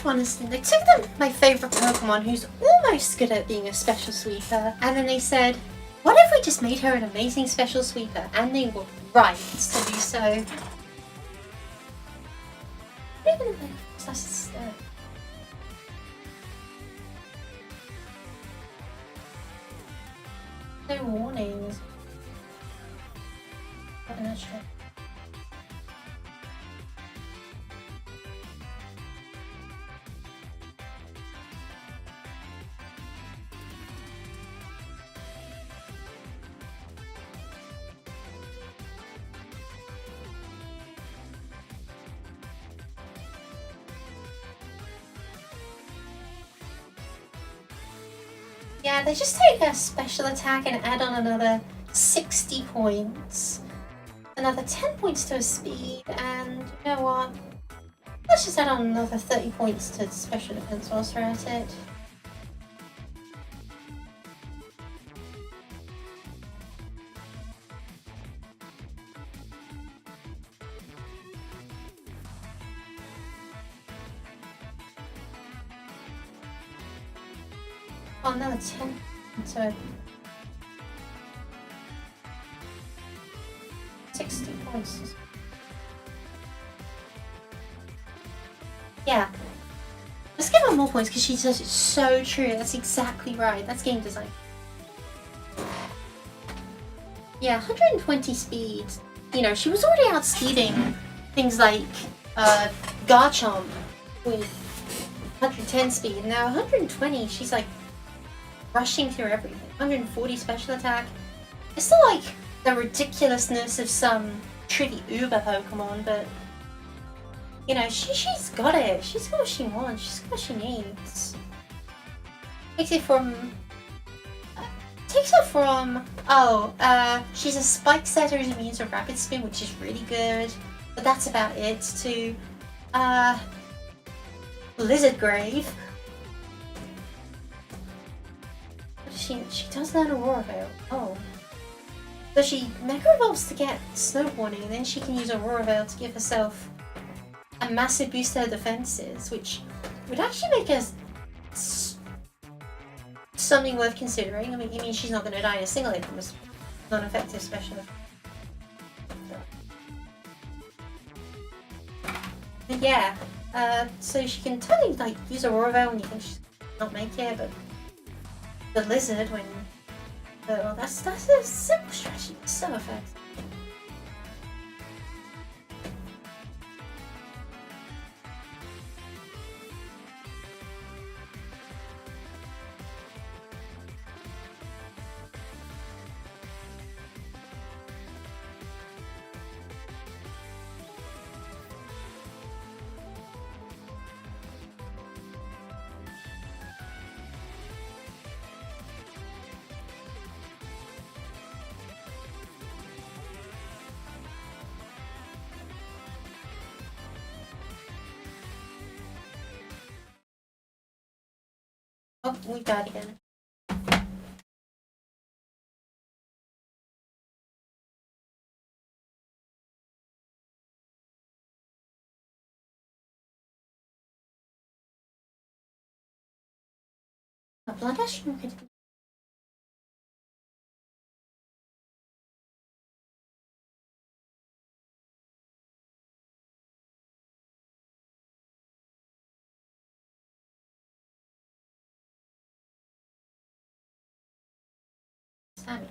Speaker 1: Honestly, they took them my favorite Pokemon who's almost good at being a special sweeper, and then they said, what if we just made her an amazing special sweeper? And they were right to do so. I don't even know if that's a step. No warnings. I'm not sure. Yeah, they just take a special attack and add on another 60 points. Another 10 points to a speed, and you know what? Let's just add on another 30 points to special defense whilst we're at it. Oh, another 10 to it. 60 points. Yeah. Let's give her more points because she says it's so true. That's exactly right. That's game design. Yeah, 120 speed. You know, she was already outspeeding things like Garchomp with 110 speed. Now 120, she's like rushing through everything. 140 special attack. It's still like the ridiculousness of some tricky Uber Pokemon, but you know, she's got it. She's got what she wants. She's got what she needs. Takes it from. She's a Spike Setter who's immune to Rapid Spin, which is really good. But that's about it. To, Lizard Grave. She does learn Aurora Veil. Oh. So she Mega Evolves to get Snow Warning, and then she can use Aurora Veil to give herself a massive boost to her defenses, which would actually make us something worth considering. I mean, you mean she's not going to die in a single hit from a non-effective special effect. But yeah, so she can totally like use Aurora Veil when you think she's not make it, but the Lizard when that's a simple strategy. It's so effective. Oh, we died again. A blood ash could Sammy.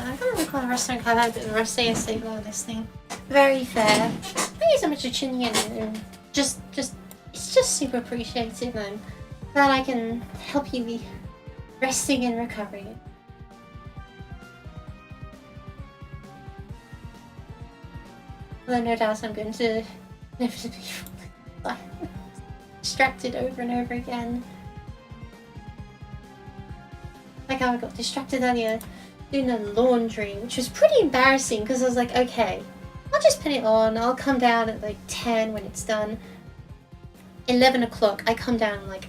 Speaker 1: I'm gonna record the rest of my bit of the rest of yesterday while listening. Very fair. Thank you so much for tuning in. And it's just super appreciated, and I'm glad I can help you be resting and recovering. Although no doubt I'm going to inevitably fall distracted over and over again. Like how I got distracted earlier doing the laundry, which was pretty embarrassing because I was like, okay, I'll just put it on, I'll come down at like 10 when it's done. 11 o'clock, I come down like,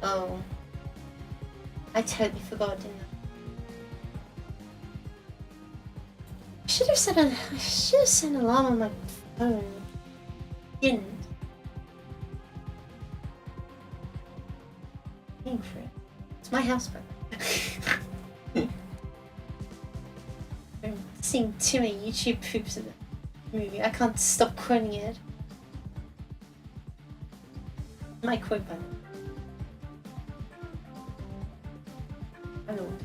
Speaker 1: oh, I totally forgot, didn't I? I should have set an alarm on my phone. Didn't. Paying for it. It's my house, bro. I'm seeing too many YouTube poops of the movie. I can't stop quoting it. My quote by the way. I don't know.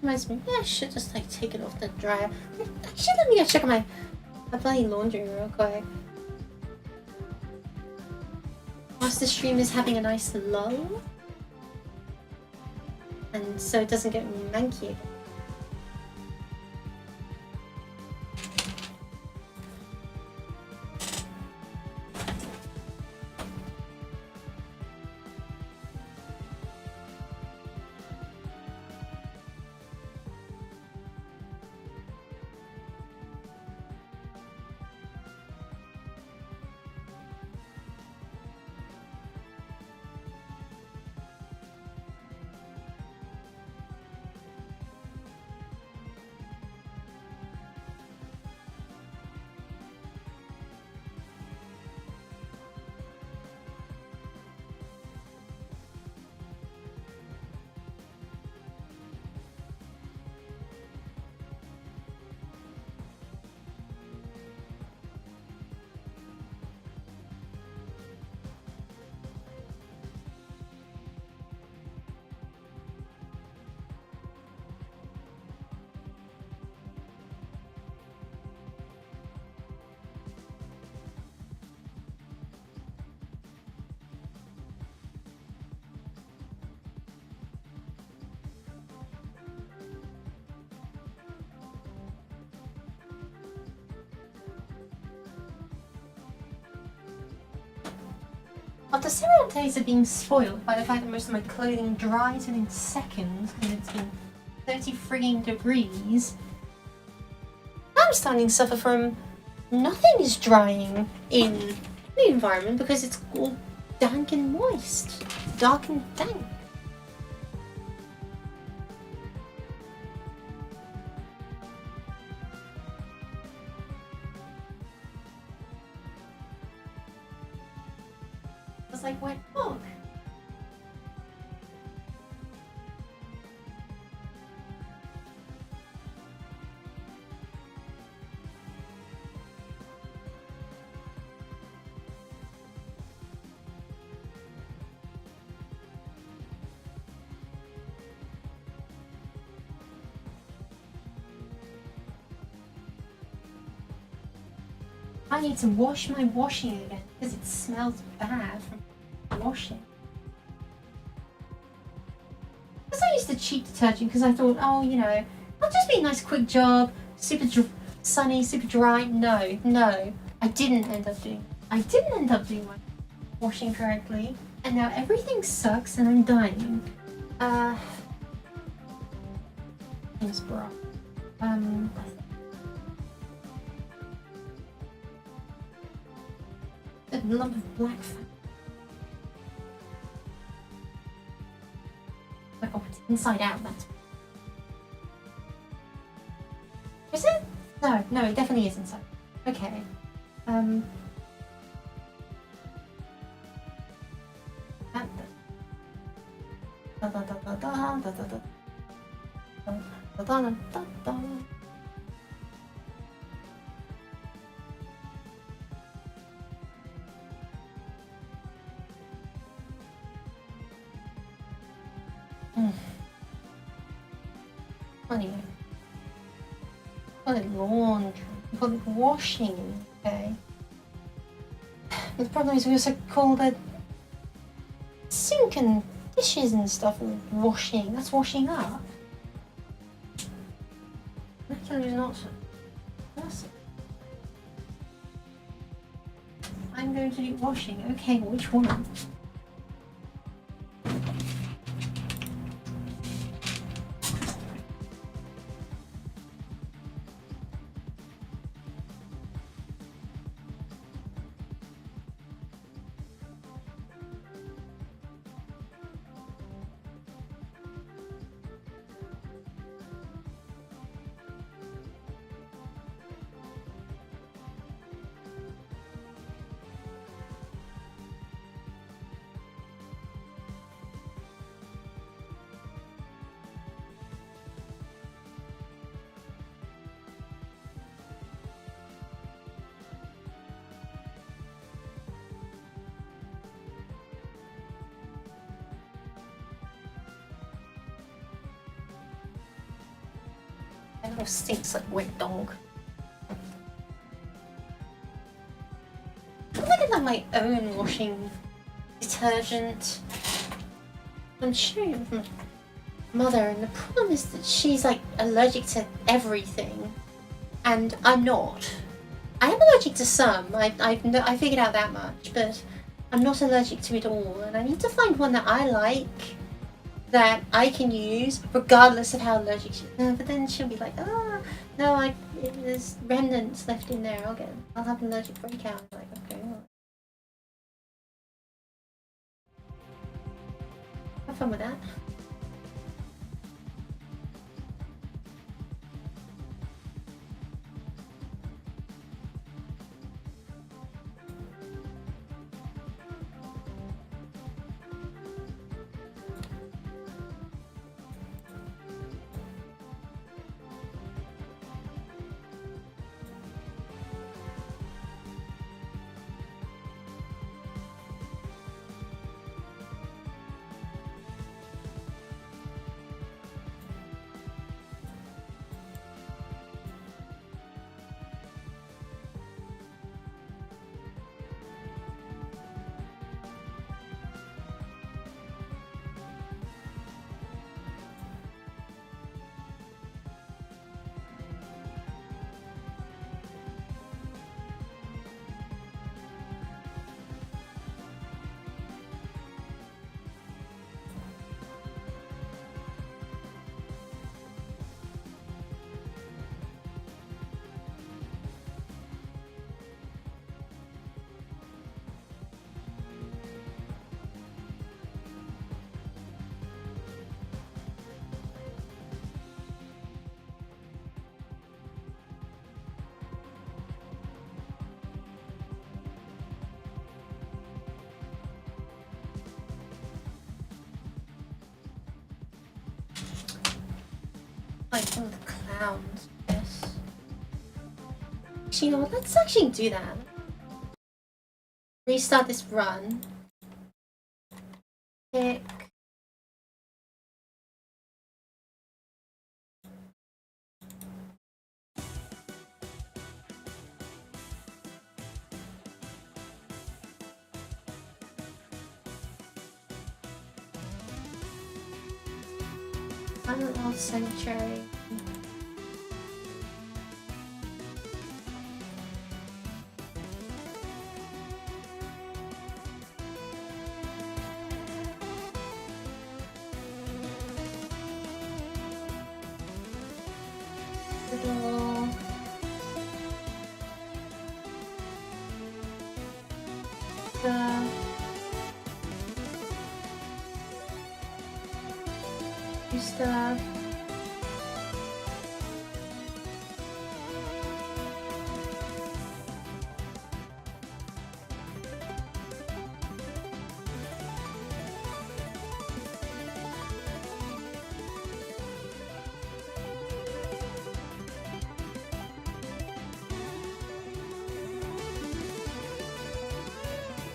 Speaker 1: Reminds me, yeah, I should just like take it off the dryer. Actually, let me go check my bloody laundry real quick. Whilst the stream is having a nice lull, and so it doesn't get manky again. After several days of being spoiled by the fact that most of my clothing dries within seconds because it's been 30 frigging degrees, I'm starting to suffer from nothing is drying in the environment because it's all dank and moist. Dark and dank. It's like wet fog. I need to wash my washing again because it smells bad from washing. Because I used the cheap detergent because I thought, oh, you know, I'll just be a nice quick job, super sunny, super dry. No, I didn't end up doing my washing correctly, and now everything sucks and I'm dying. This bra. A lump of black fat. Like, oh, it's inside out, that's. Is it? No, it definitely is inside. Okay. Anyway. Call it laundry. Call it washing, okay? But the problem is we also call the sink and dishes and stuff washing. That's washing up. Actually, it's not. I'm going to do washing. Okay, which one? It all stinks like wet dog. I'm looking at my own washing detergent. I'm sharing it with my mother, and the problem is that she's like allergic to everything, and I'm not. I am allergic to some. I figured out that much, but I'm not allergic to it all, and I need to find one that I like, that I can use regardless of how allergic she is. But then she'll be like, oh, no, there's remnants left in there. I'll have an allergic breakout. I'm like, okay, well. Have fun with that. Like one of the clowns, yes. Actually, you know what? Let's actually do that. Restart this run. Pick. Silent Lost Sanctuary. Little... new stuff.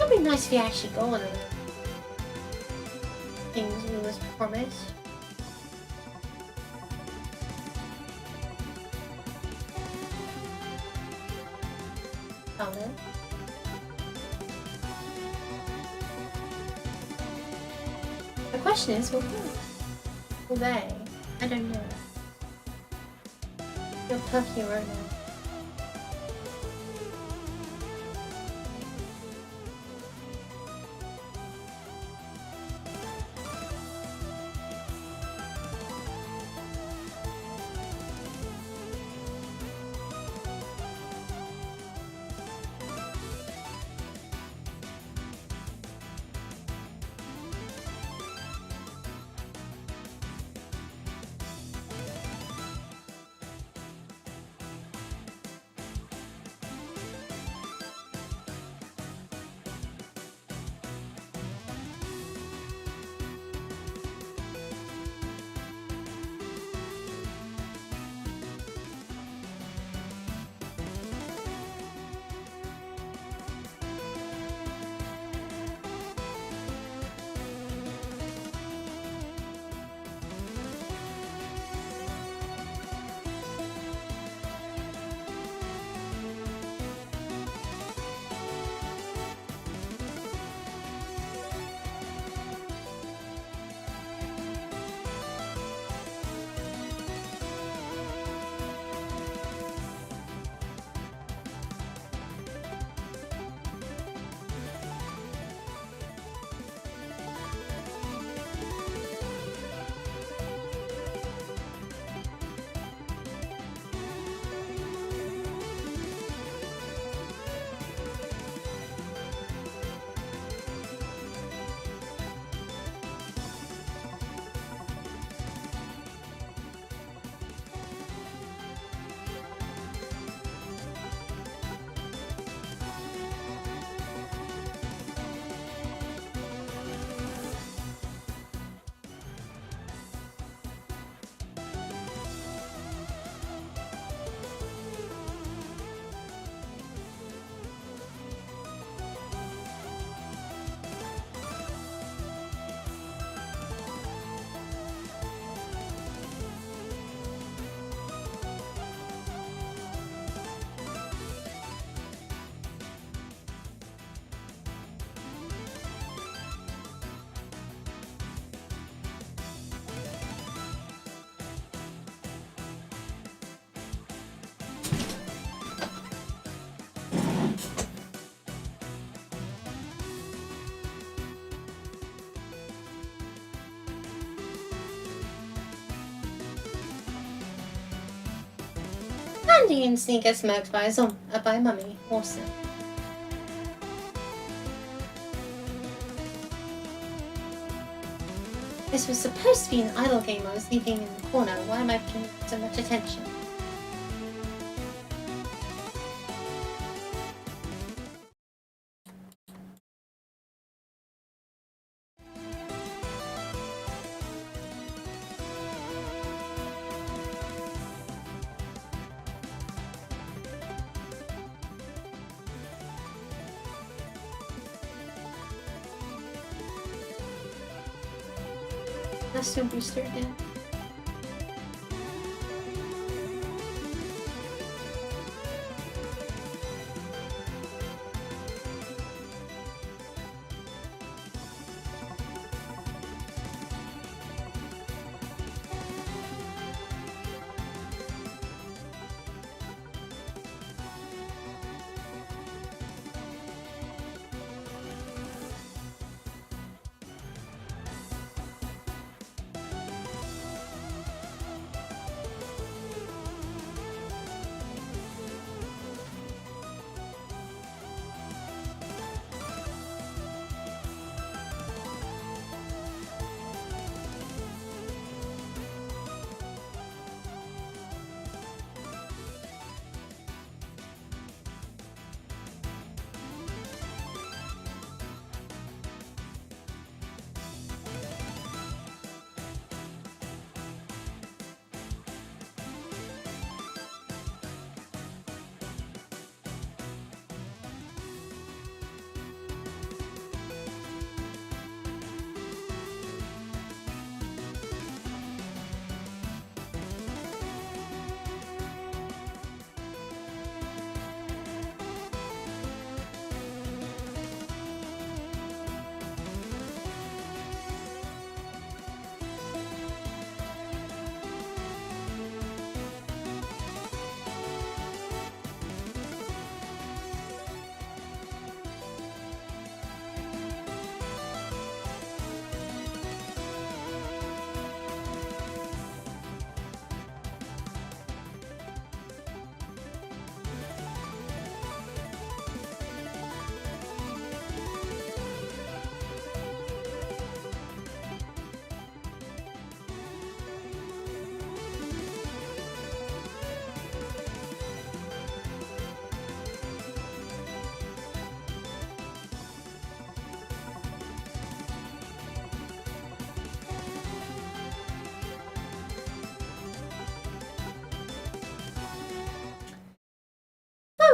Speaker 1: It'd be nice if you actually go on it. Things we was promised. Oh no. The question is, will who? Will they? I don't know. You're plucky right now. Andy instantly gets smoked by by Mummy. Awesome. This was supposed to be an idle game I was leaving in the corner. Why am I paying so much attention? Let's do booster again.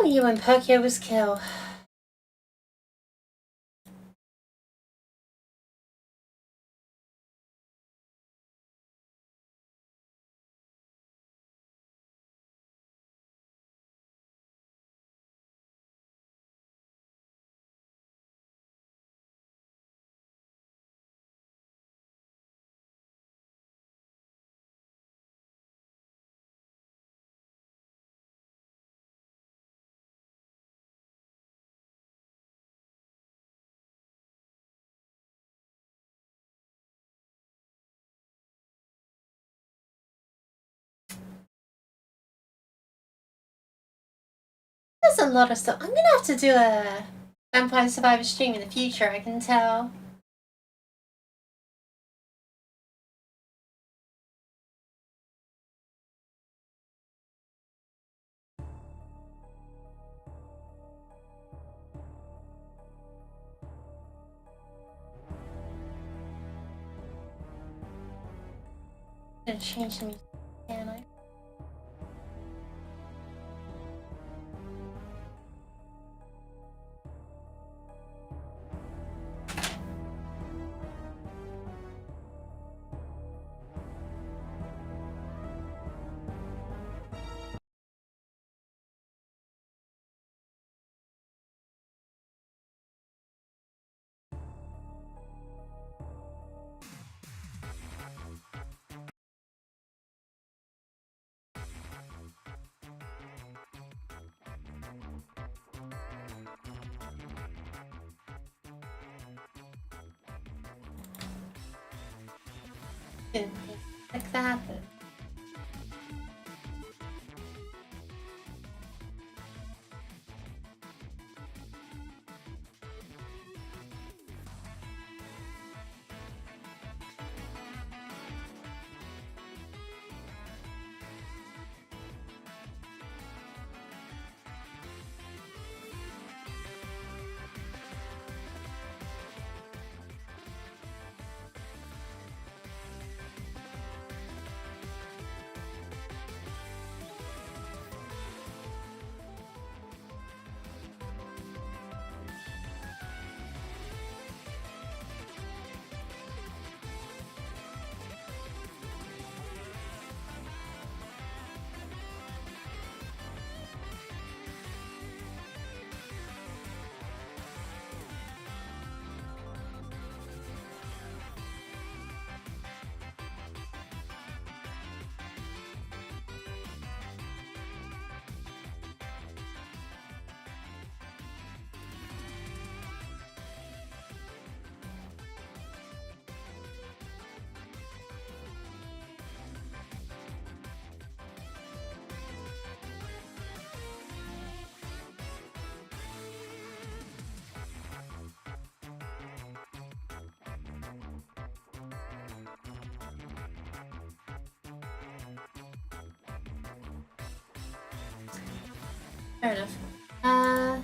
Speaker 1: telling you when Perkio was killed. There's a lot of stuff. I'm gonna have to do a Vampire Survivor stream in the future, I can tell. I'm gonna change the music, can I? Didn't expect that, but fair enough. Oh.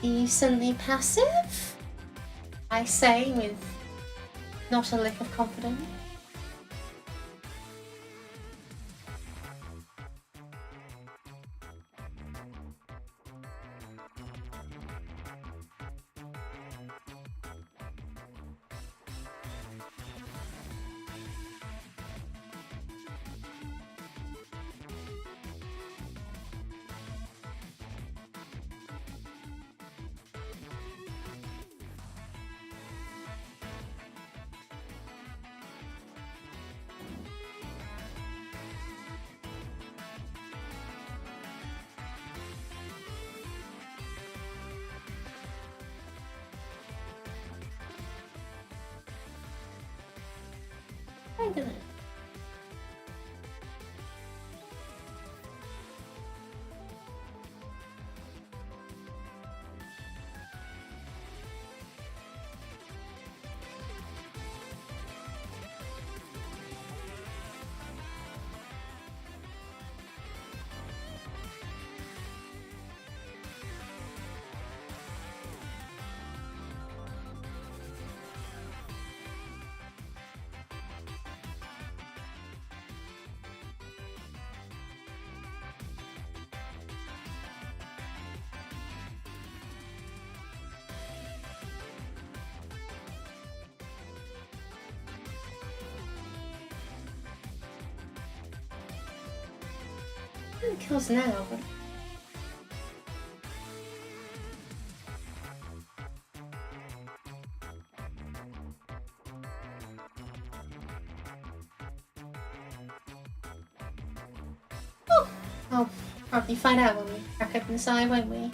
Speaker 1: Decently passive, I say, with not a lick of confidence. I'm gonna. It kills now, but. Oh, I'll probably find out when we crack open this eye, won't we?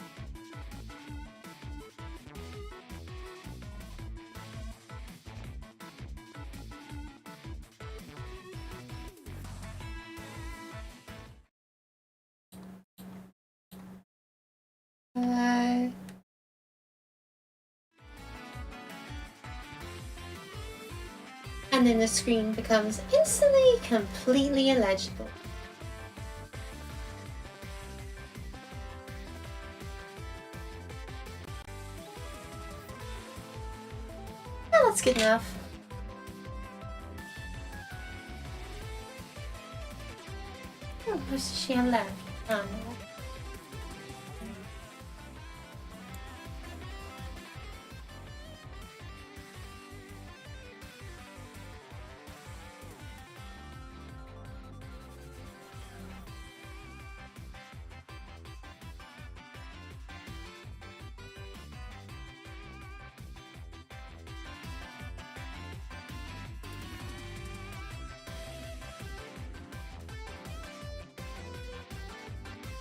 Speaker 1: And then the screen becomes instantly completely illegible. Yeah, that's good enough. Oh, where's she on left? Oh, no.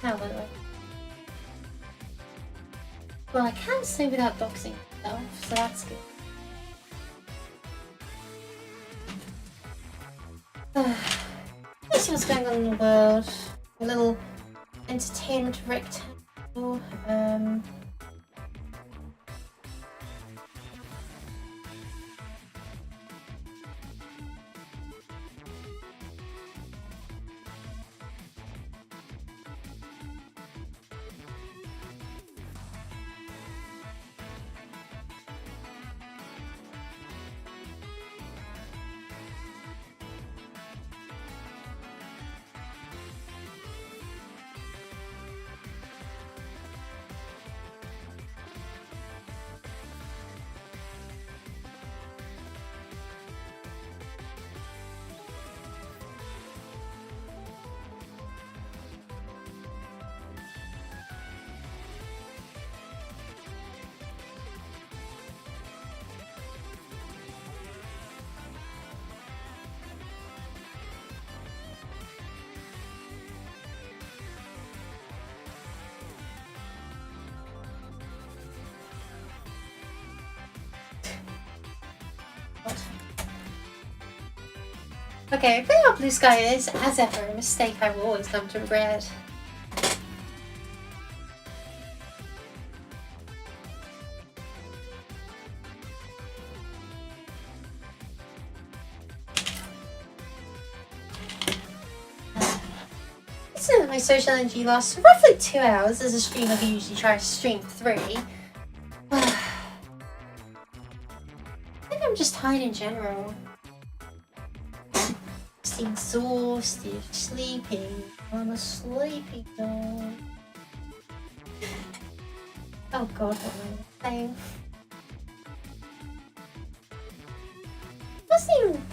Speaker 1: How by the way? Well, I can't say without doxing myself, so that's good. Let's see what's going on in the world. A little entertainment rectangle. Okay, bring up Blue Sky is, as ever, a mistake I will always come to regret. Considering that my social energy lasts roughly 2 hours as a stream I usually try to stream 3. I think I'm just tired in general. Just exhausted, sleeping. I'm a sleepy dog. Oh god, what am I saying?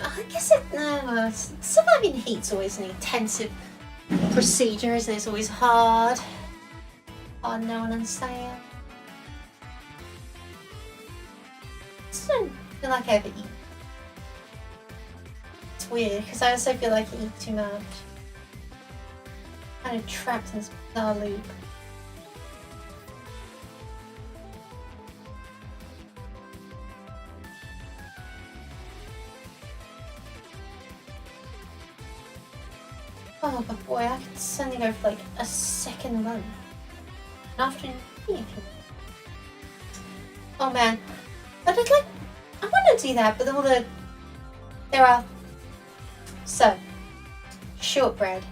Speaker 1: I guess surviving heat's always an intensive procedure, isn't it? It's always hard. Hard no one understand. I just don't feel like I ever eat. It's weird, because I also feel like I eat too much. Kind of trapped in this bizarre loop. Oh, but boy, I could suddenly go for like a second run. An afternoon tea if you want. Oh man. But I'd like, I want to do that, but there are, so, shortbread.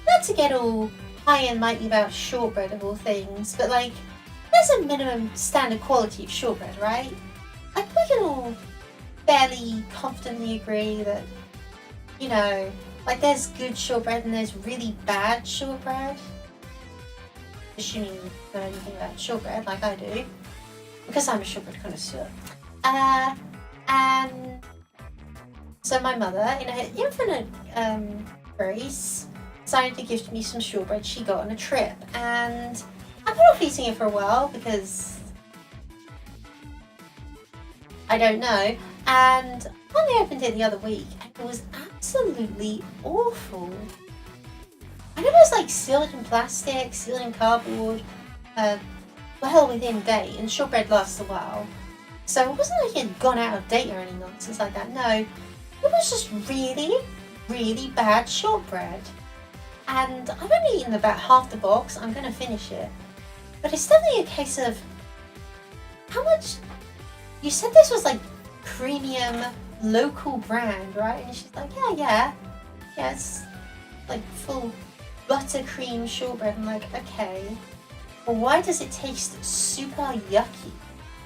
Speaker 1: Not to get all high and mighty about shortbread of all things, but like, there's a minimum standard quality of shortbread, right? Like, we can all fairly confidently agree that, you know, like there's good shortbread and there's really bad shortbread. Assuming you know anything about shortbread, like I do, because I'm a shortbread connoisseur. And so my mother, in her infinite grace, decided to gift me some shortbread she got on a trip, and I put off eating it for a while because I don't know. And finally opened it the other week, and it was absolutely awful. I know it was like sealed in plastic, sealed in cardboard, well within date, and shortbread lasts a while. So it wasn't like it had gone out of date or any nonsense like that, no. It was just really, really bad shortbread. And I've only eaten about half the box, I'm going to finish it. But it's definitely a case of, how much, you said this was like premium local brand, right? And she's like, yeah, it's like full buttercream shortbread. I'm like, okay, well, why does it taste super yucky?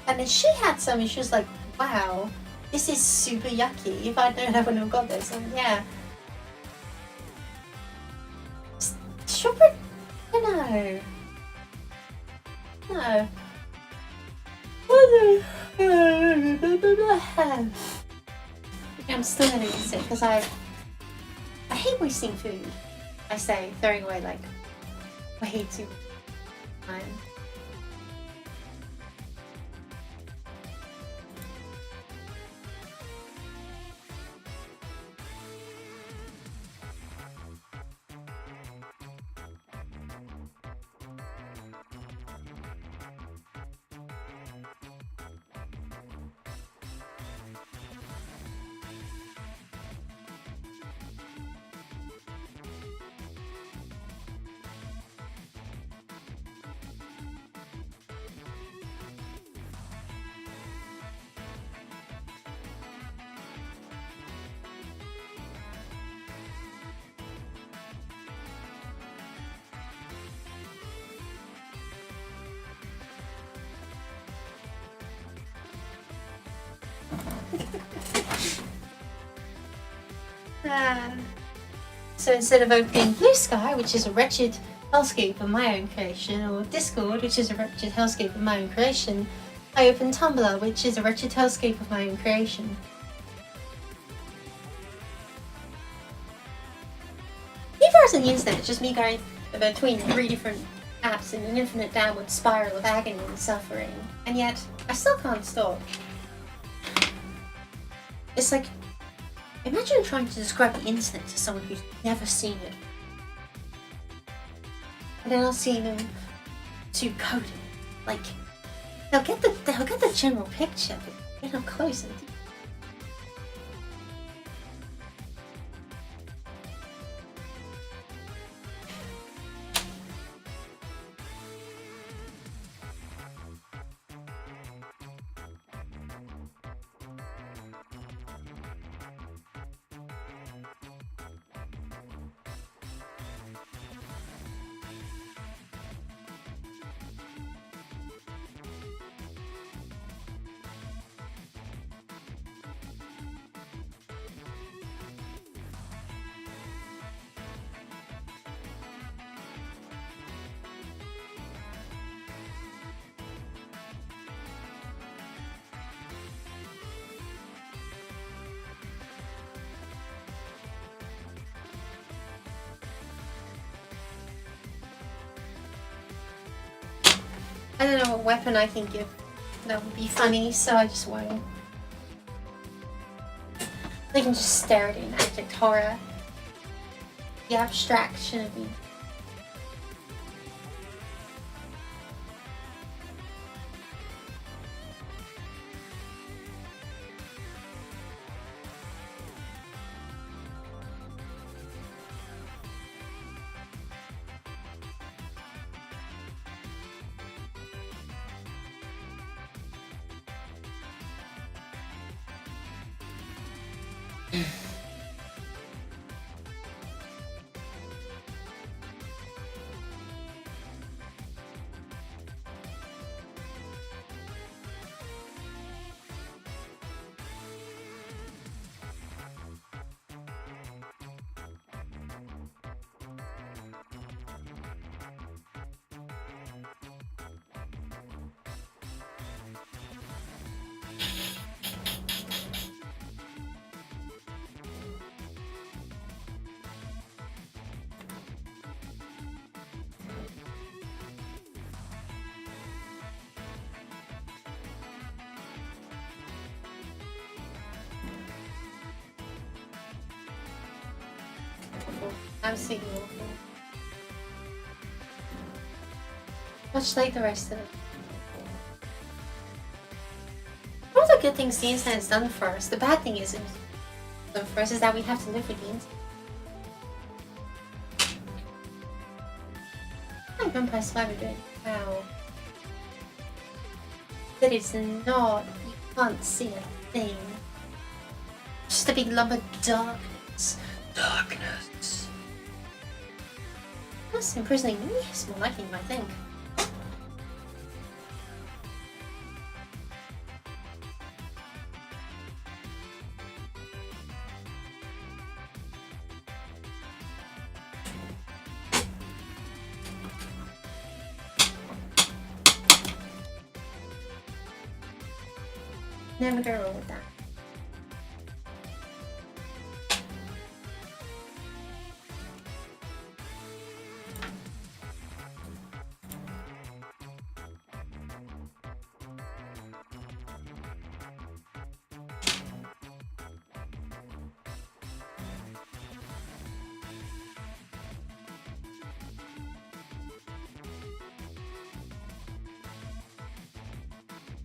Speaker 1: And then she had some and she was like, wow, this is super yucky. If I'd known, I wouldn't have got this. And yeah, shortbread, no. I'm still gonna eat it because I hate wasting food. I say throwing away like way too much time. So instead of opening Blue Sky, which is a wretched hellscape of my own creation, or Discord, which is a wretched hellscape of my own creation, I opened Tumblr, which is a wretched hellscape of my own creation. Neither is on the internet, it's just me going between 3 different apps in an infinite downward spiral of agony and suffering, and yet I still can't stop. It's like, imagine trying to describe the internet to someone who's never seen it. And then asking them to code it. Like, they'll get the general picture, but get up close and deep. I don't know what weapon I can give that would be funny, so I just won't. They can just stare at it in abject horror. The abstraction of me. Absolutely awful. Much like the rest of it. One of the good things the internet has done for us, the bad thing isn't done for us, is that we have to live with the internet. Like Vampire Survivor doing wow. That is not, you can't see a thing. Just a big lump of darkness. Darkness. That's imprisoning me. It's more likely, I think. Never go wrong with that.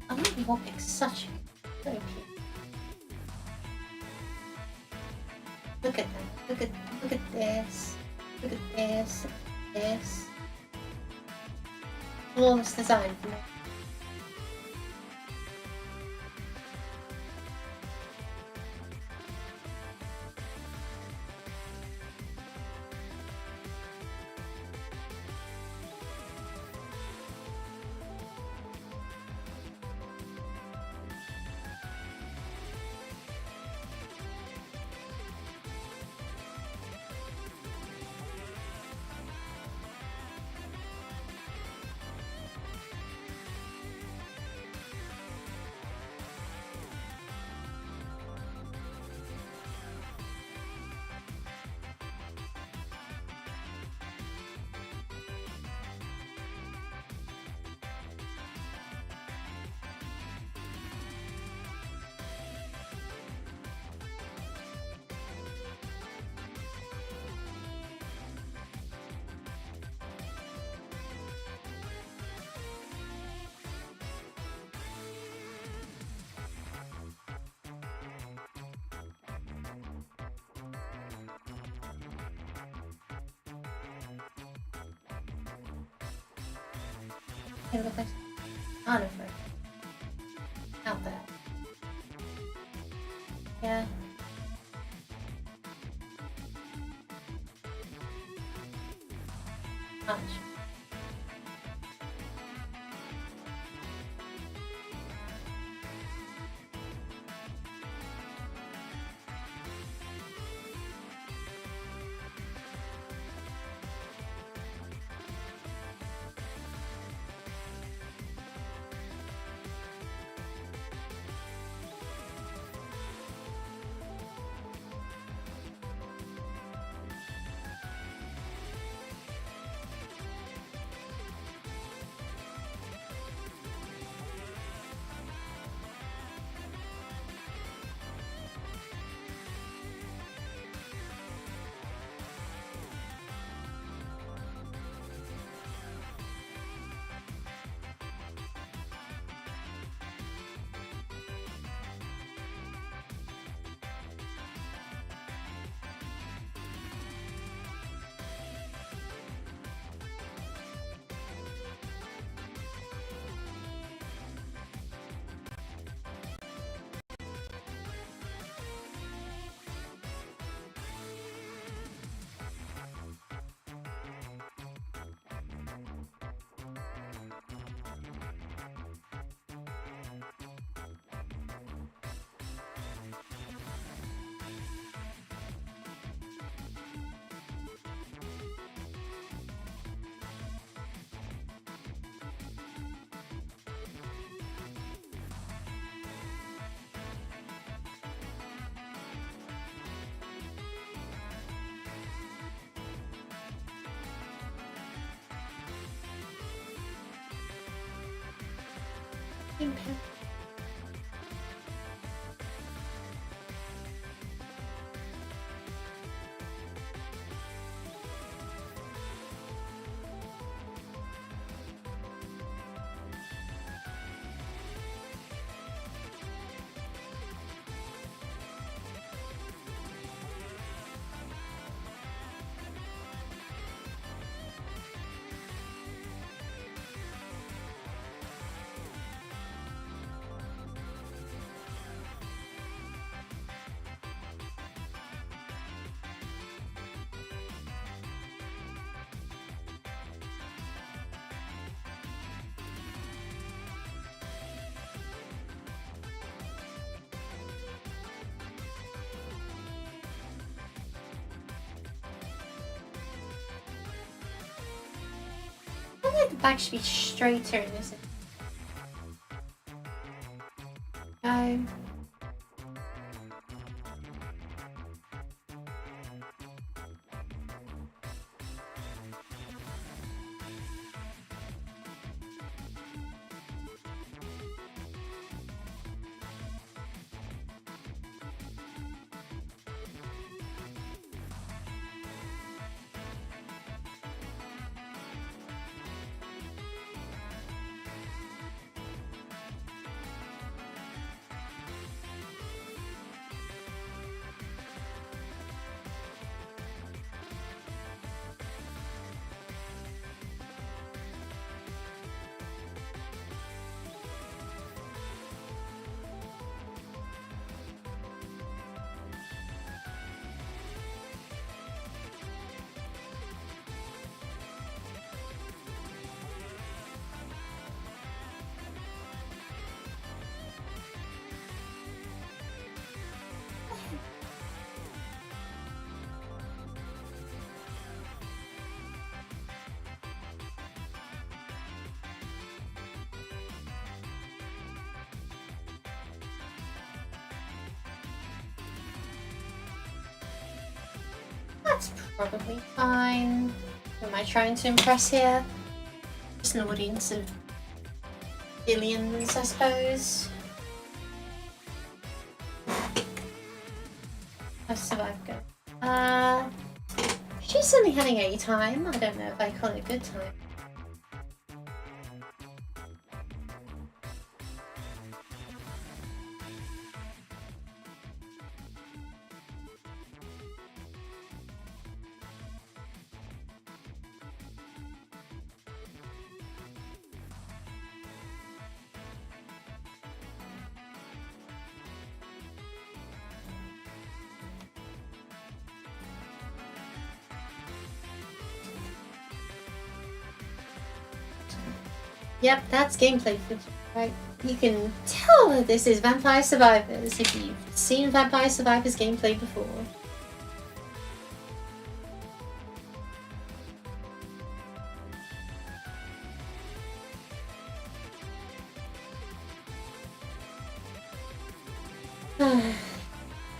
Speaker 1: I love the Vulpix, such so cute. Look at that. Look at this. Look at this. Look at this. Flawless design. It looks like Oliver. Not bad. Yeah. Much. Impact. I think the back should be straighter in this. No. That's probably fine. Who am I trying to impress here? Just an audience of billions, I suppose. I've survived good. She's certainly having a time. I don't know if I call it a good time. Yep, that's gameplay footage, right? You can tell that this is Vampire Survivors if you've seen Vampire Survivors gameplay before.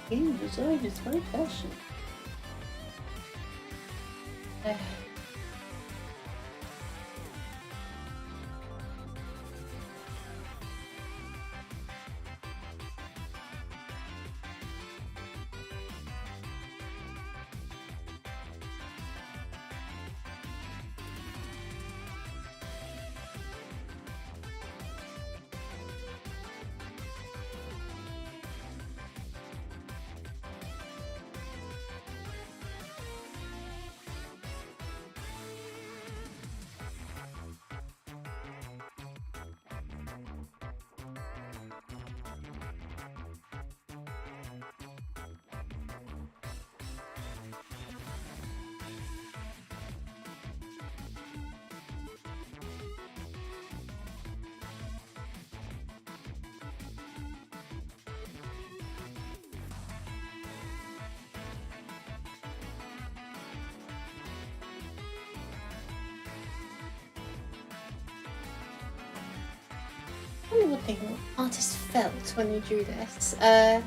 Speaker 1: Game design is my passion. I wonder what the artist felt when they drew this. Well,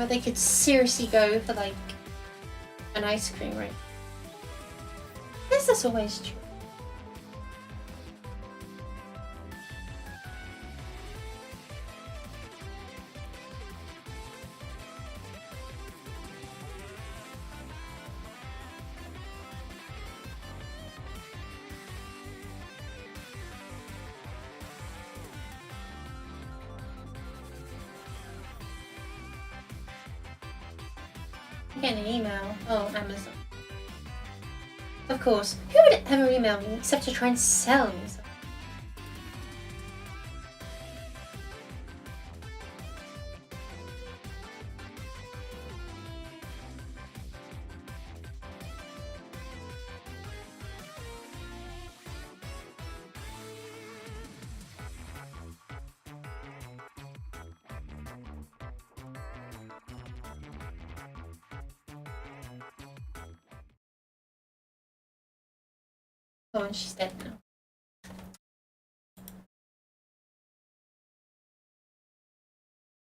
Speaker 1: they could seriously go for like an ice cream, right? I guess that's always true. I'm getting an email. Oh, Amazon. Of course. Who would ever email me except to try and sell me something? Oh, and she's dead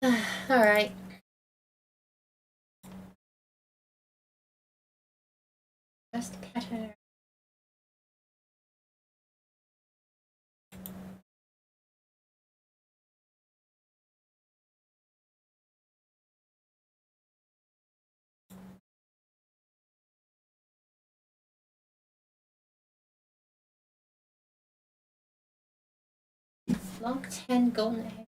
Speaker 1: now. Alright. Just pet her. Log 10 golden egg.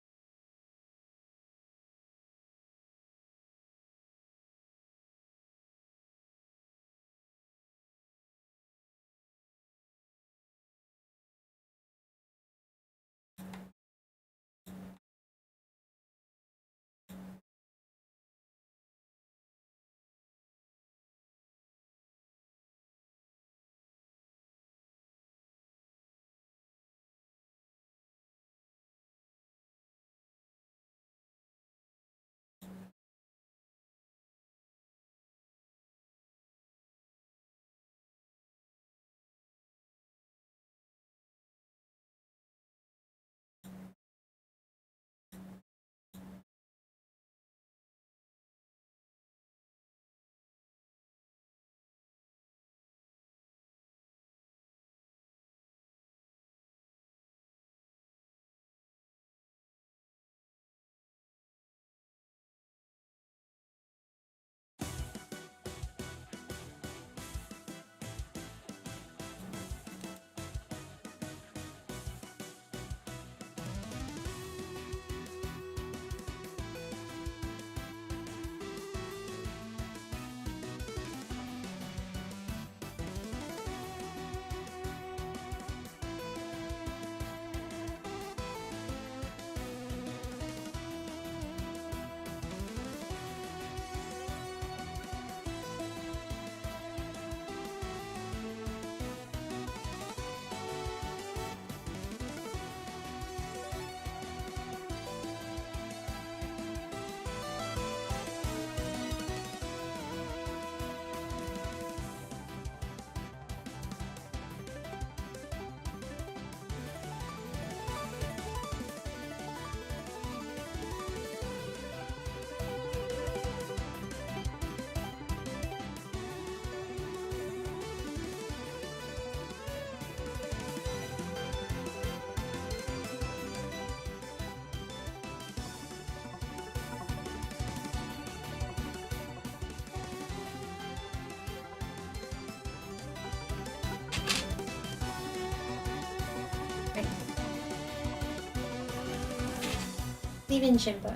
Speaker 1: Leaving Jimbo.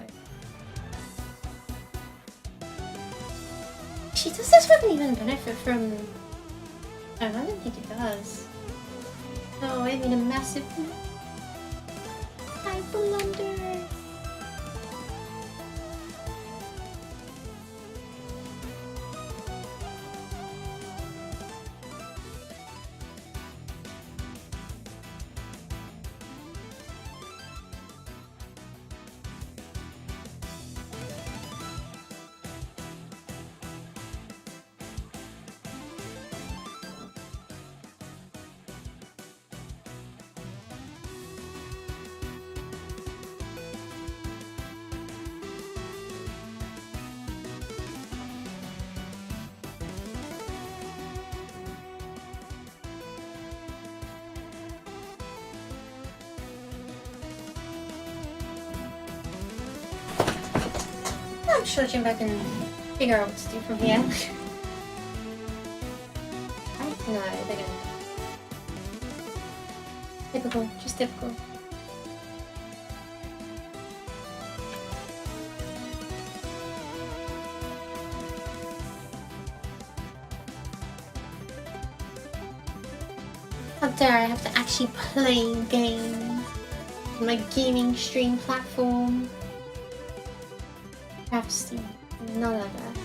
Speaker 1: Does this weapon even benefit from... I don't think it does. No, I mean a massive... I blunder! I'm sure Jimbo can figure out what to do from here. No, they're gonna... Typical, just typical. dare I have to actually play games on my gaming stream platform. Travesty. None of that.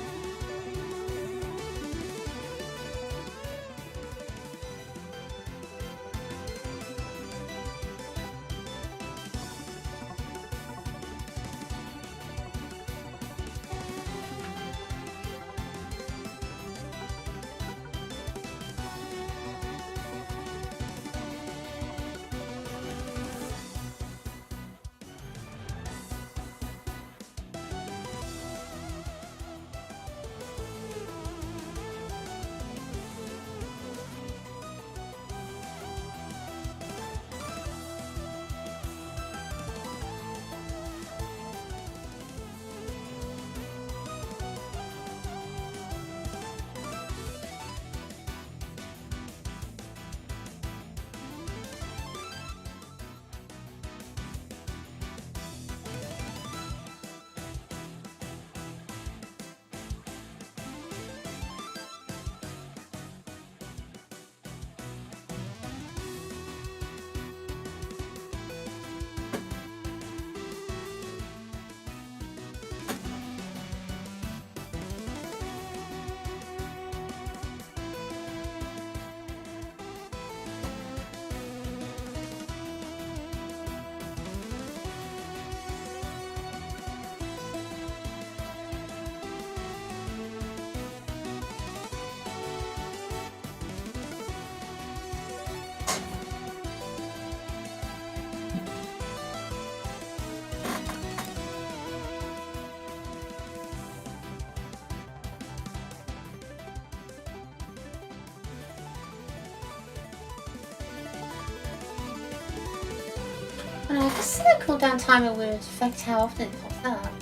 Speaker 1: I guess the cooldown timer would affect how often it pops up.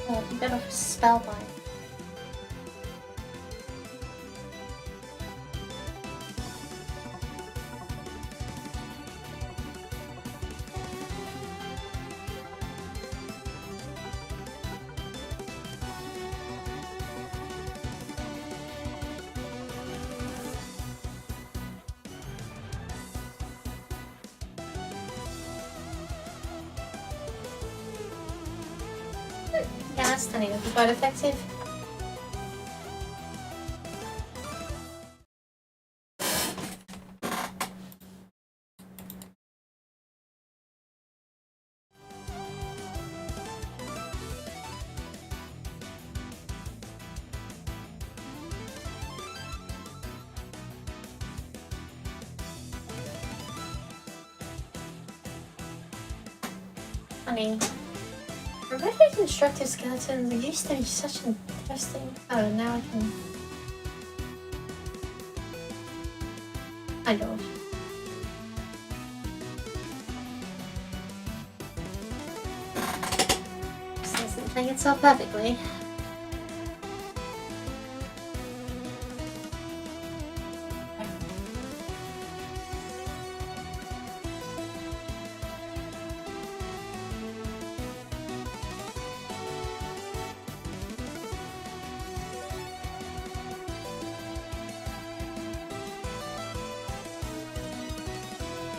Speaker 1: Oh, I'd be better off Spellbind. Yeah, that's stunning. Would be quite effective. Funny. Repetitive destructive skeletons used to be such an interesting. Oh, now I can. I know. This isn't playing itself perfectly.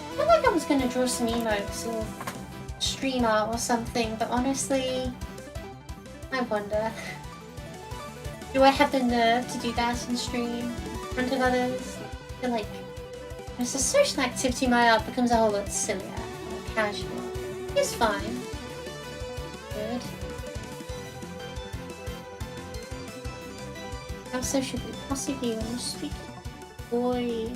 Speaker 1: I feel like I was gonna draw some emotes or stream art or something, but honestly, I wonder. Do I have the nerve to do that in stream in front of others? I feel like as a social activity, my art becomes a whole lot sillier, more casual. It's fine. Good. How social could it possibly be when you're speaking? Boy.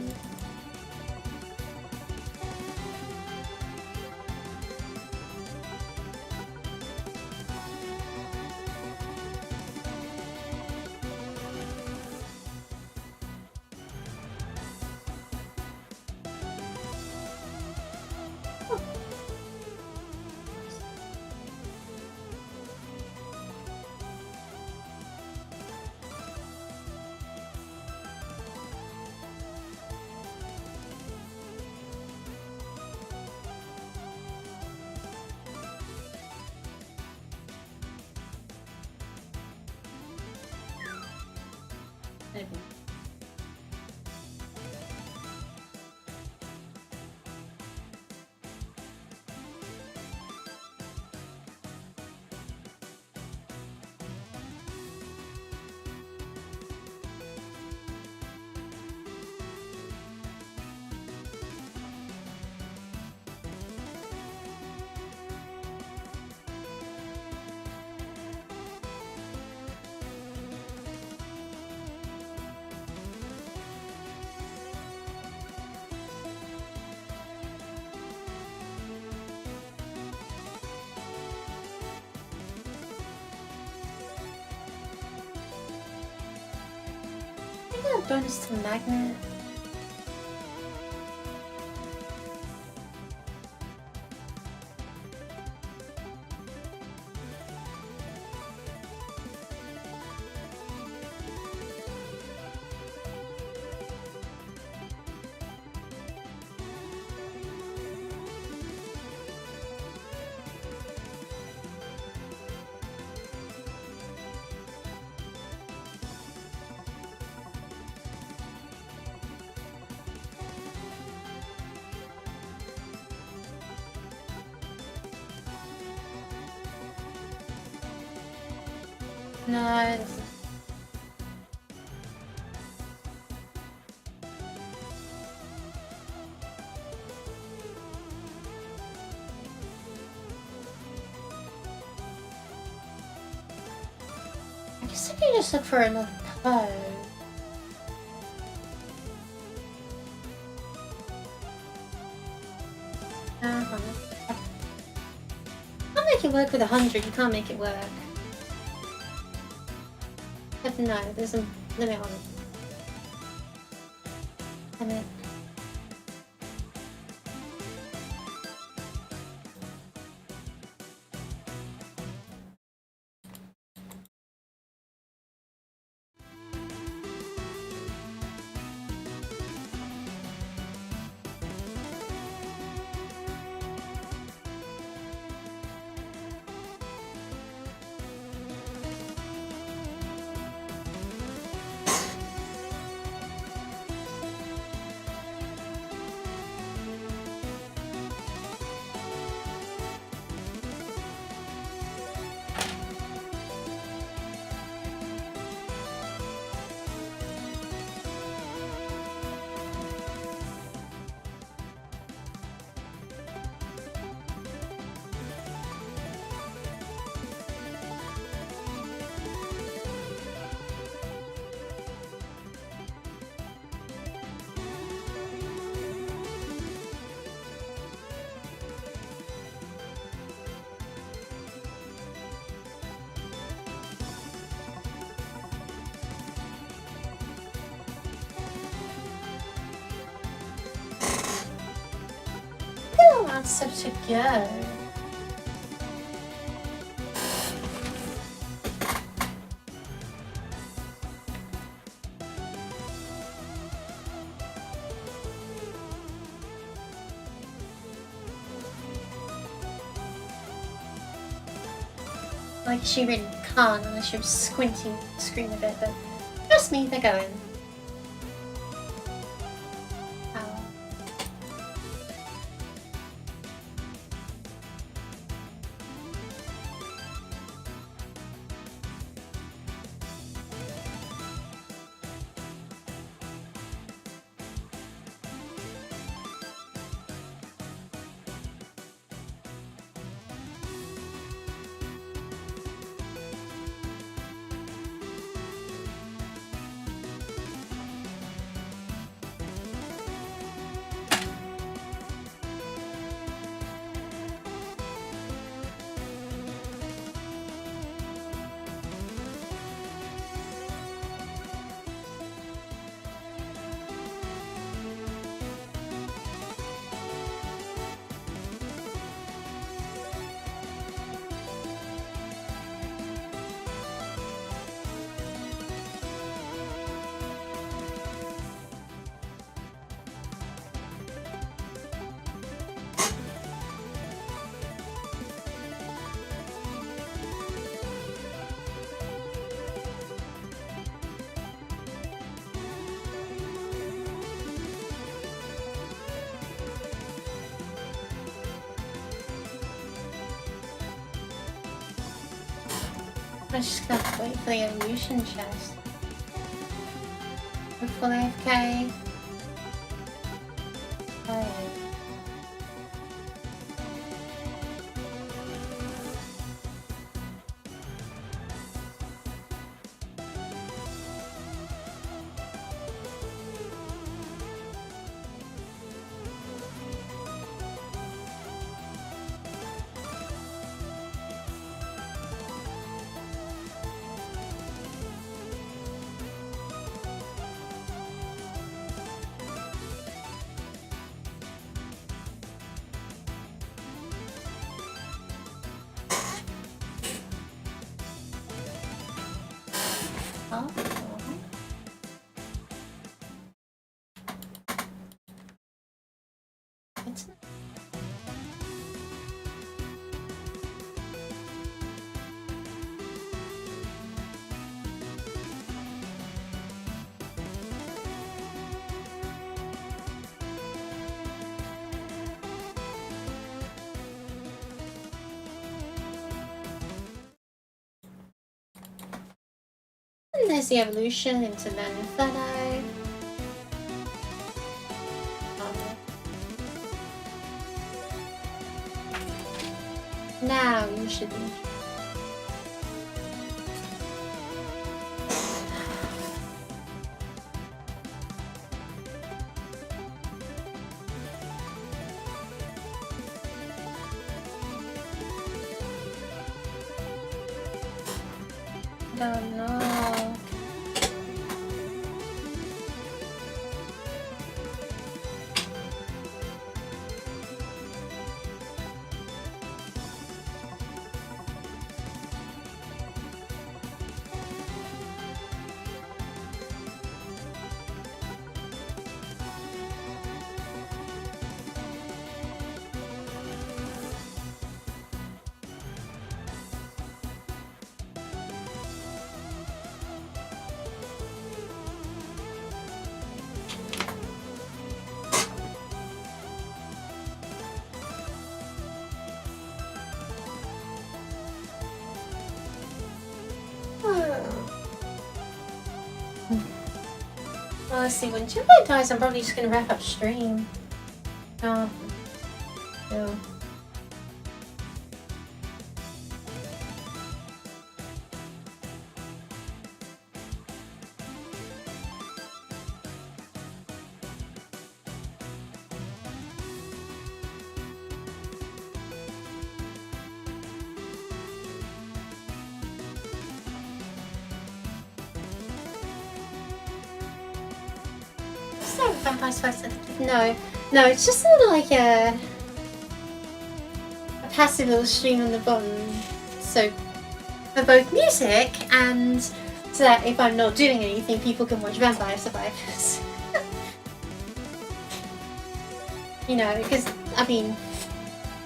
Speaker 1: bonus to magnet. No. I guess I can just look for another code. Can't make it work with 100, you can't make it work. But no, there's a limit on it. Limit. That's such a go. Like she really can't unless you're squinting the screen a bit, but trust me, they're going. I just gotta wait for the evolution chest. Hopefully AFK. Oh. Oh. It's and there's the evolution into Man Inferno. Now you should be. Oh no. Honestly, when Jimbo dies, I'm probably just gonna wrap up stream. Oh. No. Vampire Survivors? No, it's just sort of like a passive little stream on the bottom. So for both music and so that if I'm not doing anything, people can watch Vampire Survivors. You know, because I mean,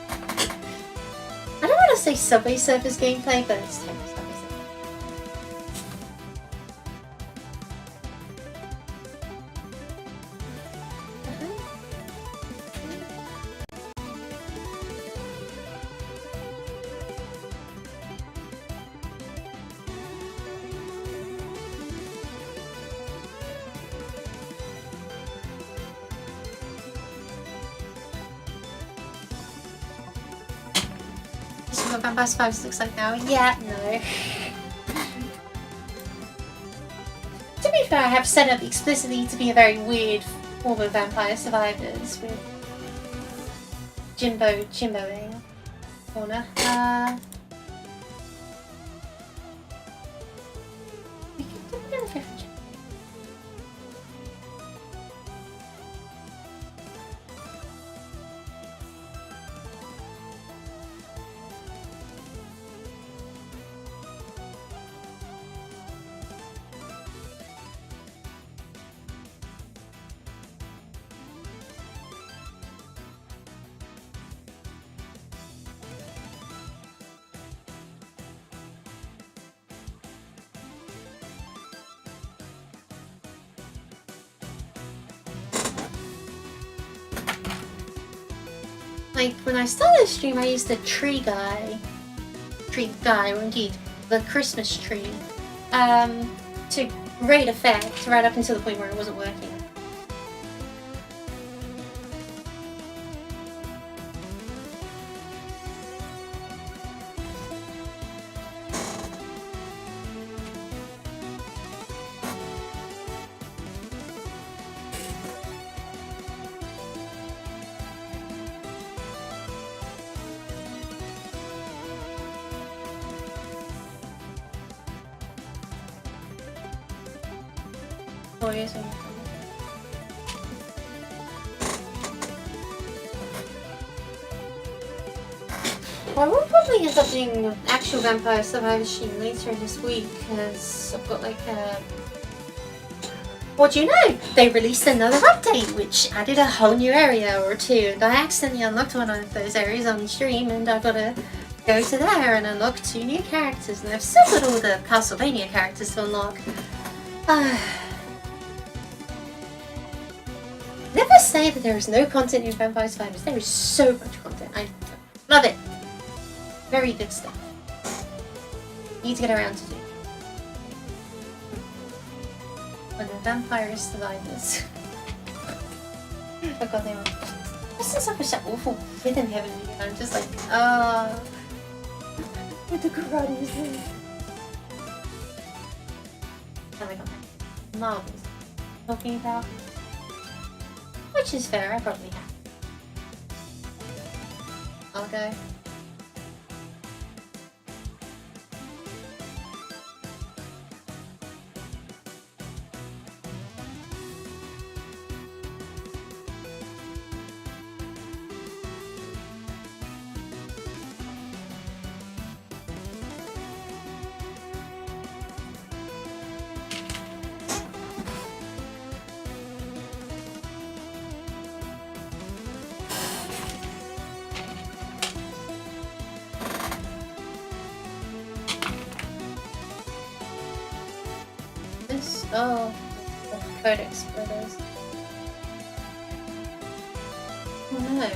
Speaker 1: I don't want to say Subway Surfers gameplay, but it's technically Subway Surfers. This is what Vampire Survivors looks like now. Yeah, no. To be fair, I have set up explicitly to be a very weird form of Vampire Survivors with Jimboing corner. We can do a different. Like, when I started the stream, I used the tree guy, or indeed, the Christmas tree, to great effect, right up until the point where it wasn't working. Toys and Well, we'll probably end up doing actual Vampire Survivor stream later this week because I've got like a. What do you know? They released another update which added a whole new area or two, and I accidentally unlocked one of those areas on stream, and I've got to go to there and unlock 2 new characters, and I've still got all the Castlevania characters to unlock. Never say that there is no content in Vampire Survivors. There is so much content. I love it. Very good stuff. Need to get around to do. When the Vampire Survivors. Oh god, they were. This is such an awful rhythm heaven video. I'm just like, with the karate thing. Oh my god. Marbles. Talking about. Which is fair, I probably have. I'll go. Oh, the Codex Brothers. Oh no.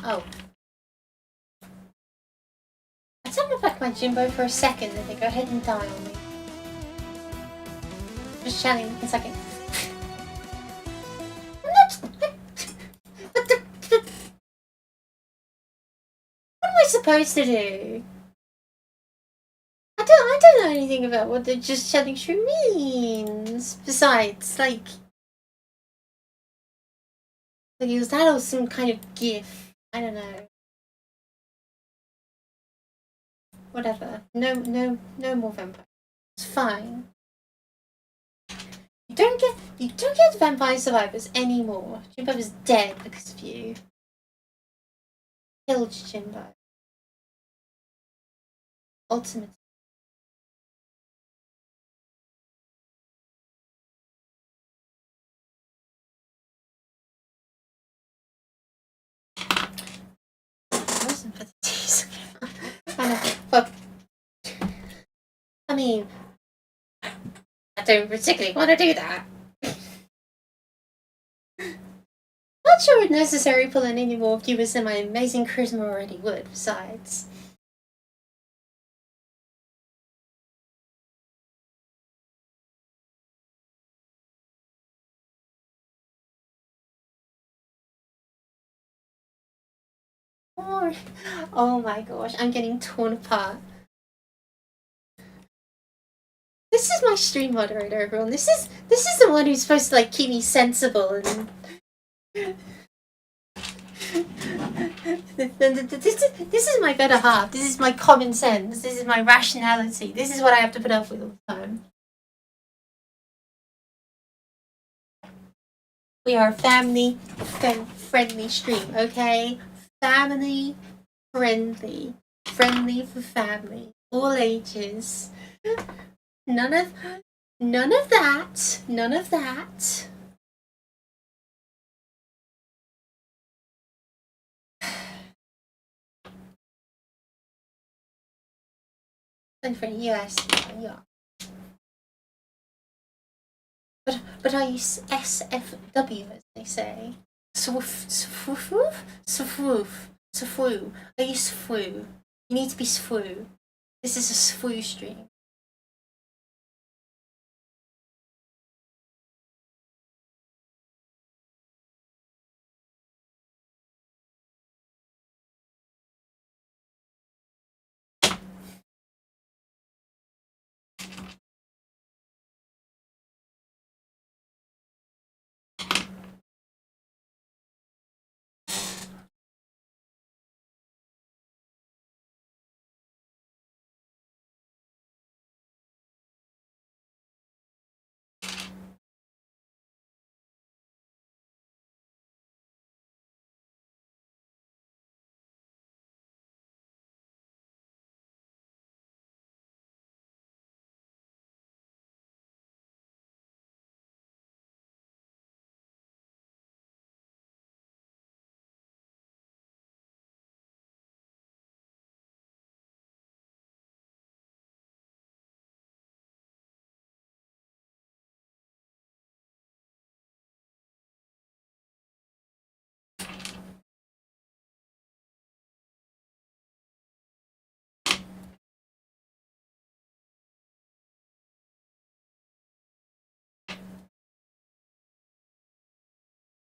Speaker 1: Oh. I turned back my Jimbo for a second and they go ahead and die on me. Just chatting in a second. I'm not. What am I supposed to do? I don't know anything about what the just chatting through means. Besides, like is that or some kind of GIF? I don't know. Whatever. No more vampires. It's fine. You don't get Vampire Survivors anymore. Jimbo is dead because of you. Killed Jimbo. Ultimate. I wasn't for the tease. I know. Fuck. I mean, I don't particularly want to do that. Not sure it's necessary pulling any more viewers than my amazing charisma already would, besides. Oh my gosh, I'm getting torn apart. This is my stream moderator, everyone. This is the one who's supposed to like keep me sensible and This is my better half. This is my common sense. This is my rationality. This is what I have to put up with all the time. We are a family friendly stream, okay? Family friendly. Friendly for family. All ages. None of that. None of that. And for US, yeah. But I use SFW as they say. Swoof. I use swoo. You need to be swoo. This is a swoo stream.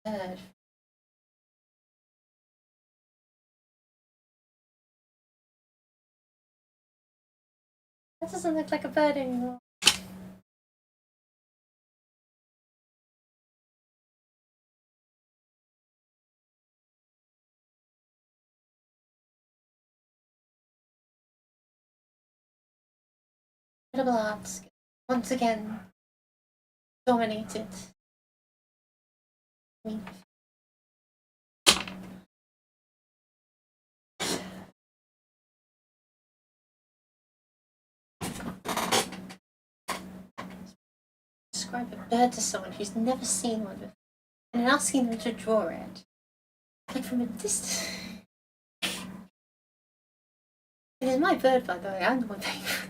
Speaker 1: Bird. That doesn't look like a bird anymore. Incredible arts once again dominated. I mean, describe a bird to someone who's never seen one before, and then asking them to draw it, like from a distance. It is my bird, by the way. I'm the one paying for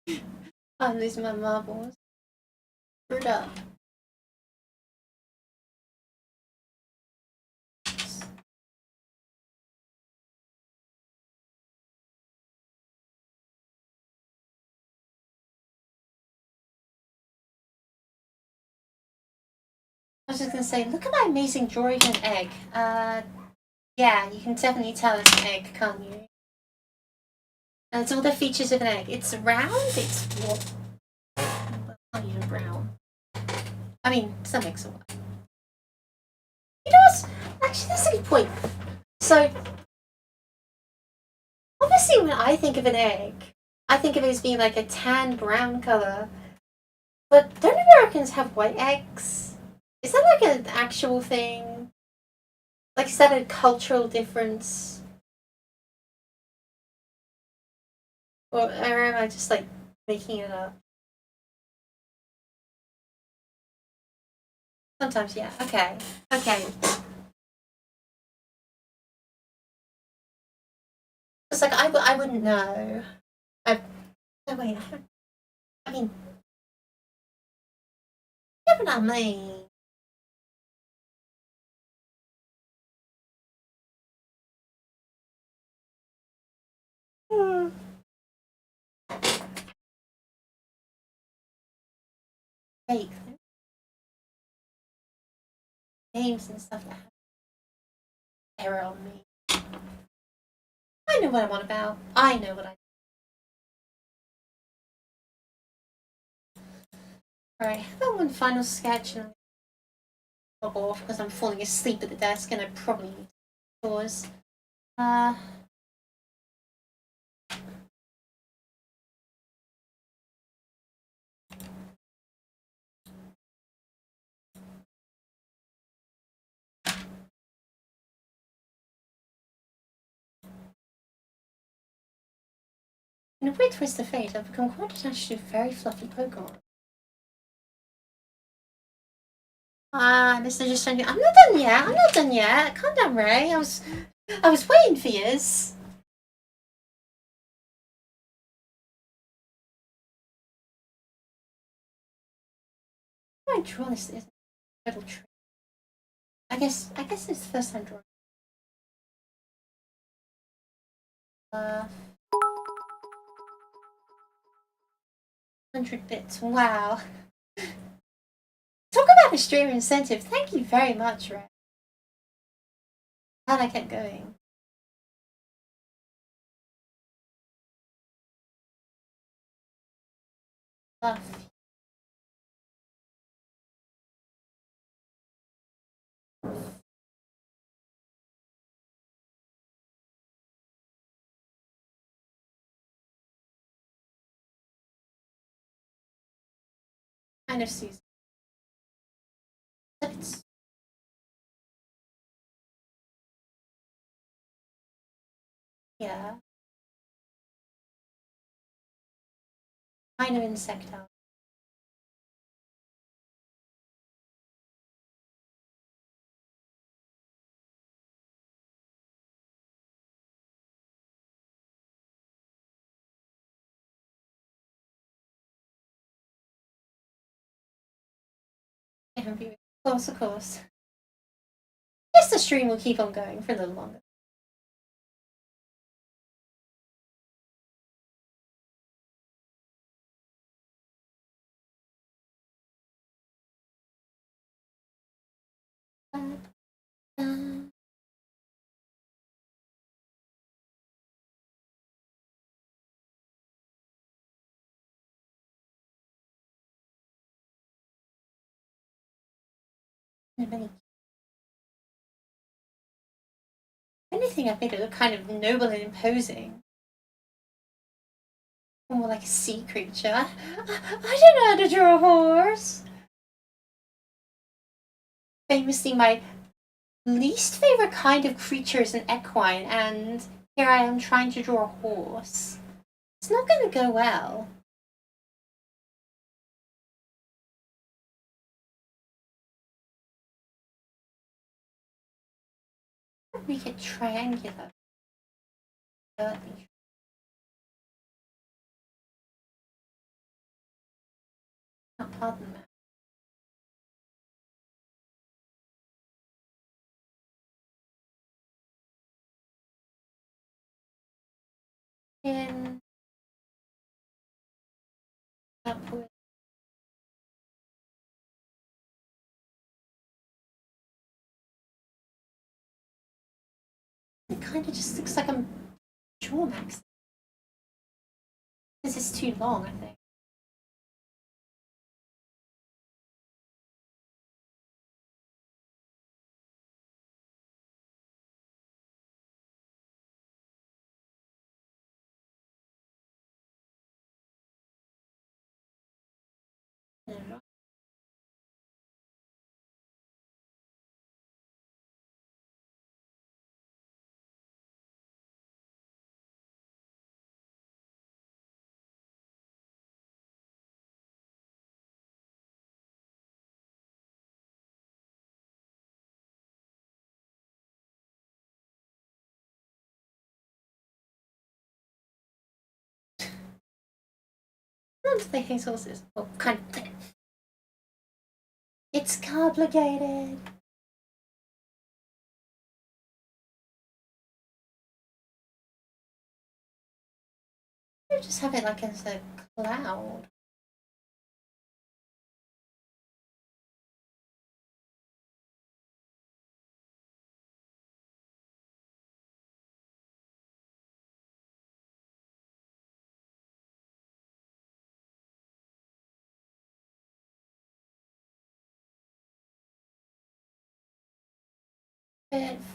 Speaker 1: it. I'm losing my marbles. Screwed up. I was just gonna say, look at my amazing drawing of an egg. Yeah, you can definitely tell it's an egg, can't you? And it's all the features of an egg. It's round, it's what? Not even brown. I mean, some eggs are white. You know what? Actually, that's a good point. So, obviously, when I think of an egg, I think of it as being like a tan brown color. But don't Americans have white eggs? Is that like an actual thing? Like, is that a cultural difference? Or am I just like making it up? Sometimes, yeah. Okay. It's like I wouldn't know. No, wait. I mean, never not me. Hmm. Fake names and stuff that have error on me. I know what I'm on about. I know what I. Alright, have that one final sketch and I'll log off because I'm falling asleep at the desk and I probably need Yours. In a weird twist of fate, I've become quite attached to a very fluffy Pokemon. This is just I'm not done yet. I'm not done yet. Calm down, Ray. I was waiting for yous. I draw this is a little trick. I guess it's the first time drawing. 100 bits. Wow. Talk about a streamer incentive. Thank you very much, Ray. Glad I kept going. Love. Kind of Susan. It's yeah. Kind of insectile. Yeah, of course, of course. Guess the stream will keep on going for a little longer. Anything I've made it look kind of noble and imposing. More like a sea creature. I don't know how to draw a horse. Famously, my least favorite kind of creature is an equine, and here I am trying to draw a horse. It's not going to go well. Make it triangular. Oh, pardon me. In upward. It kind of just looks like I'm draw max. This is too long, I think. No. Not the hazels. Oh, kind of. It's complicated. You just have it like as a cloud.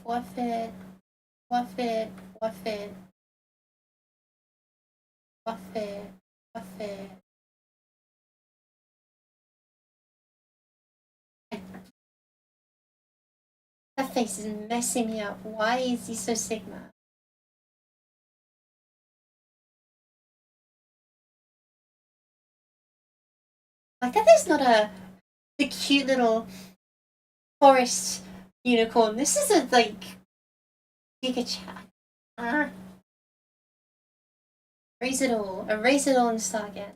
Speaker 1: Forfeit. Waff it, waff it, waff it, waff it. That face is messing me up. Why is he so Sigma? Like, that is not the cute little forest unicorn. This is a, like, Pikachu. Erase it all. Erase it all and start again.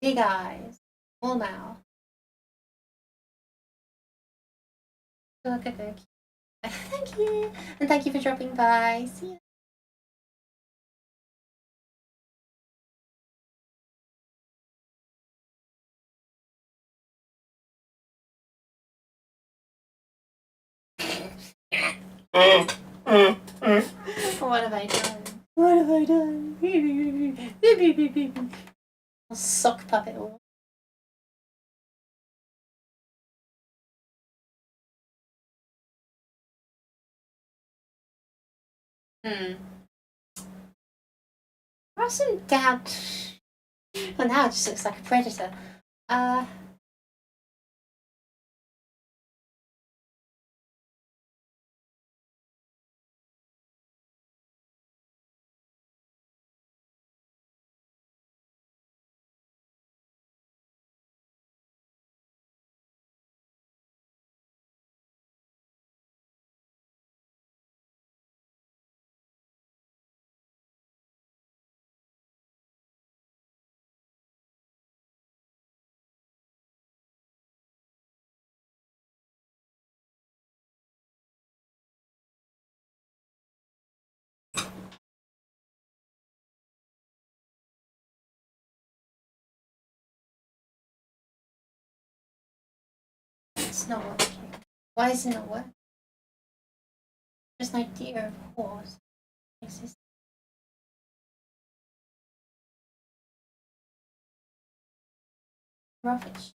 Speaker 1: Big eyes. Small mouth. Look at that. Thank you. And thank you for dropping by. See ya. What have I done? What have I done? I'll sock puppet all. Some doubt. Well, now it just looks like a predator. It's not working. Why is it not working? Just an idea of course exists. Rubbish.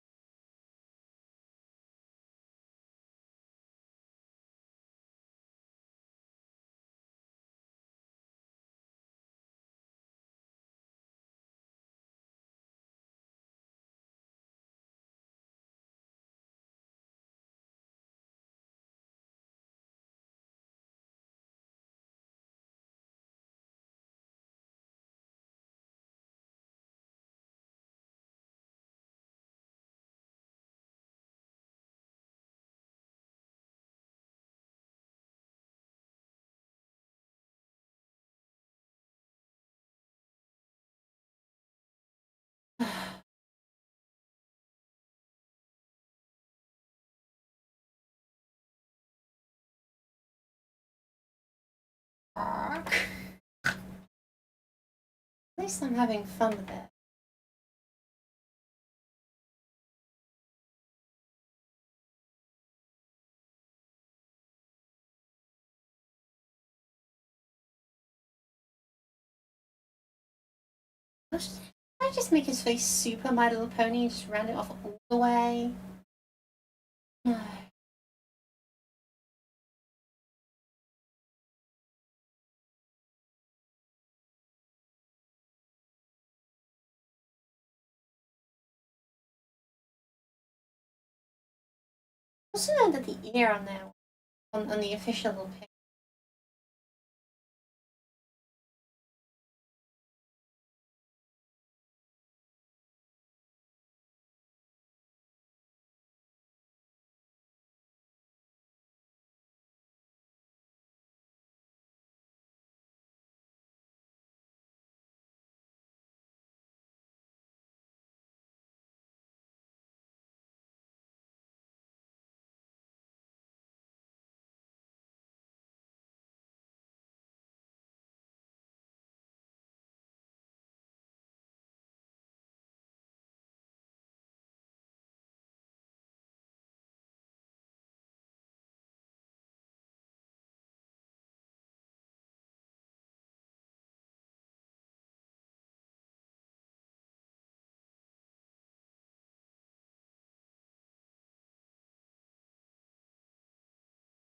Speaker 1: At least I'm having fun with it. I just make his face super My Little Pony and just round it off all the way? No. Also know that the ear on there, on the official pic,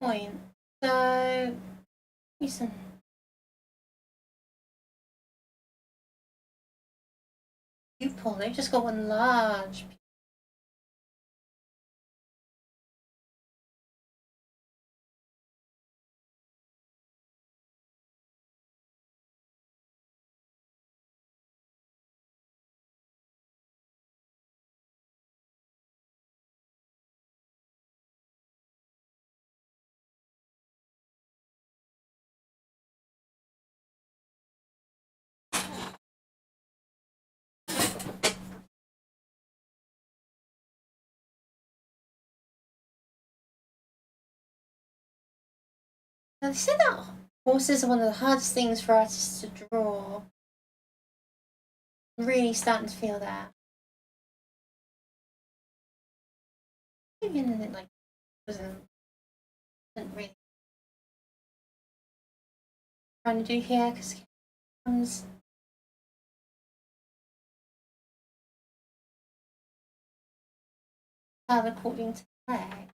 Speaker 1: point. So, listen. Pupil, they've just got one large pupil. Now, they said that horses are one of the hardest things for artists to draw. I'm really starting to feel that. Maybe anything like wasn't really trying to do here because it comes out according to the leg.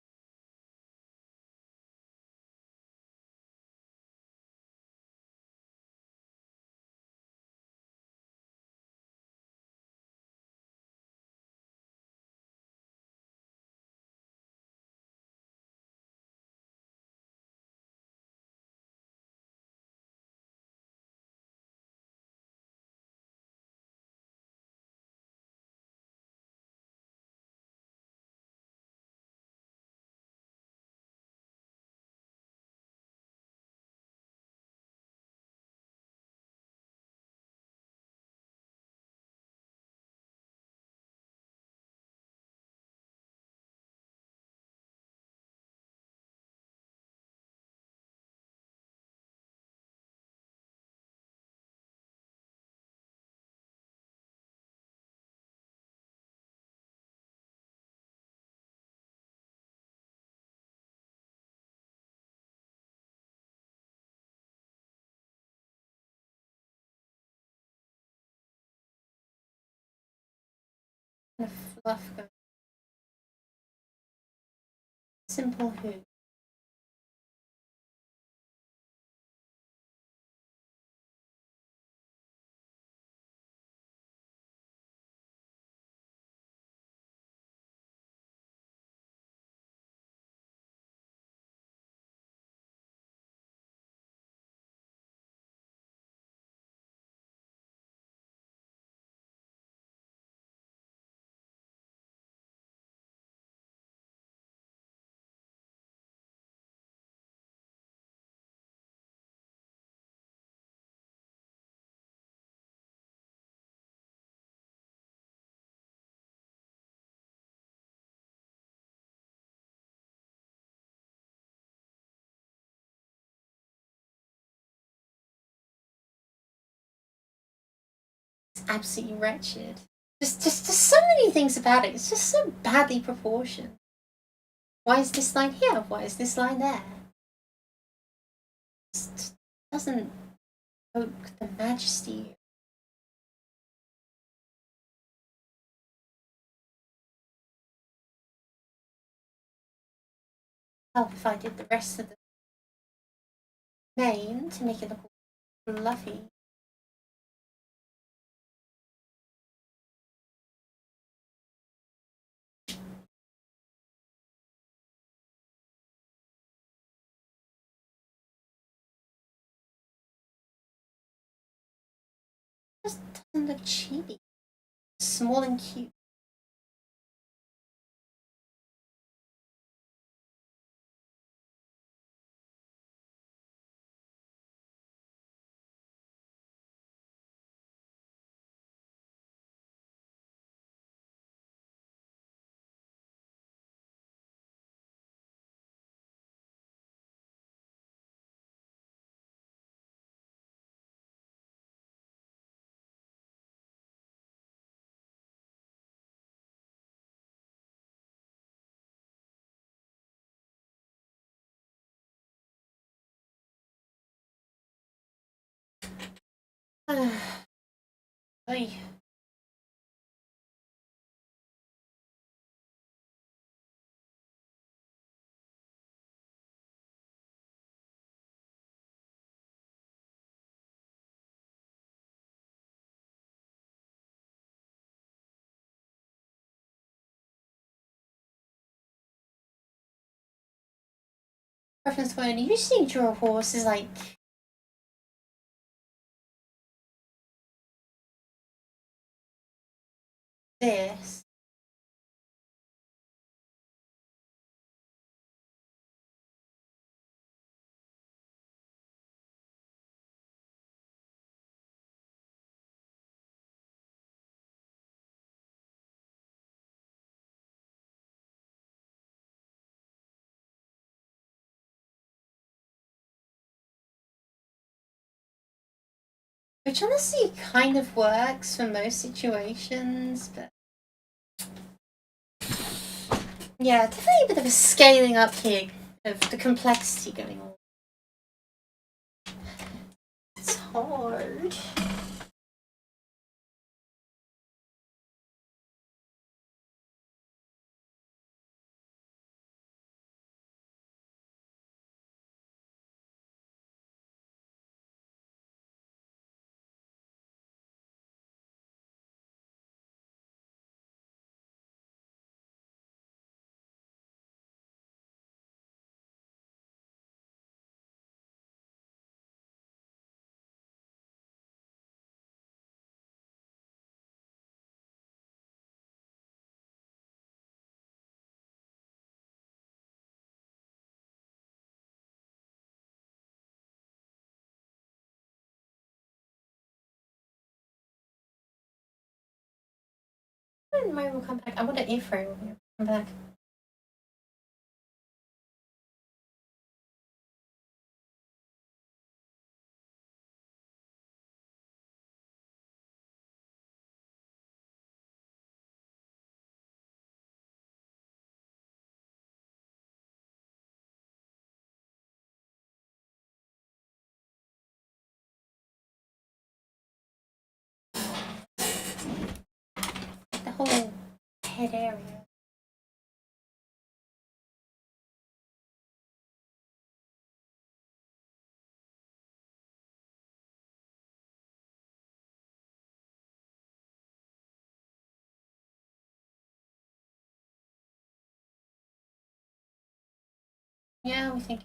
Speaker 1: And a fluff going. Simple hoop. It's absolutely wretched. Just so many things about it. It's just so badly proportioned. Why is this line here? Why is this line there? It just doesn't evoke the majesty. Help if I did the rest of the mane to make it look fluffy. It just doesn't look chibi. Small and cute. Oy. Reference point, usually draw a horse is like this. Which honestly kind of works for most situations, but yeah, definitely a bit of a scaling up here of the complexity going on. It's hard. When Mario will come back, I wonder if Ray will come back. The whole head area. Yeah, we think.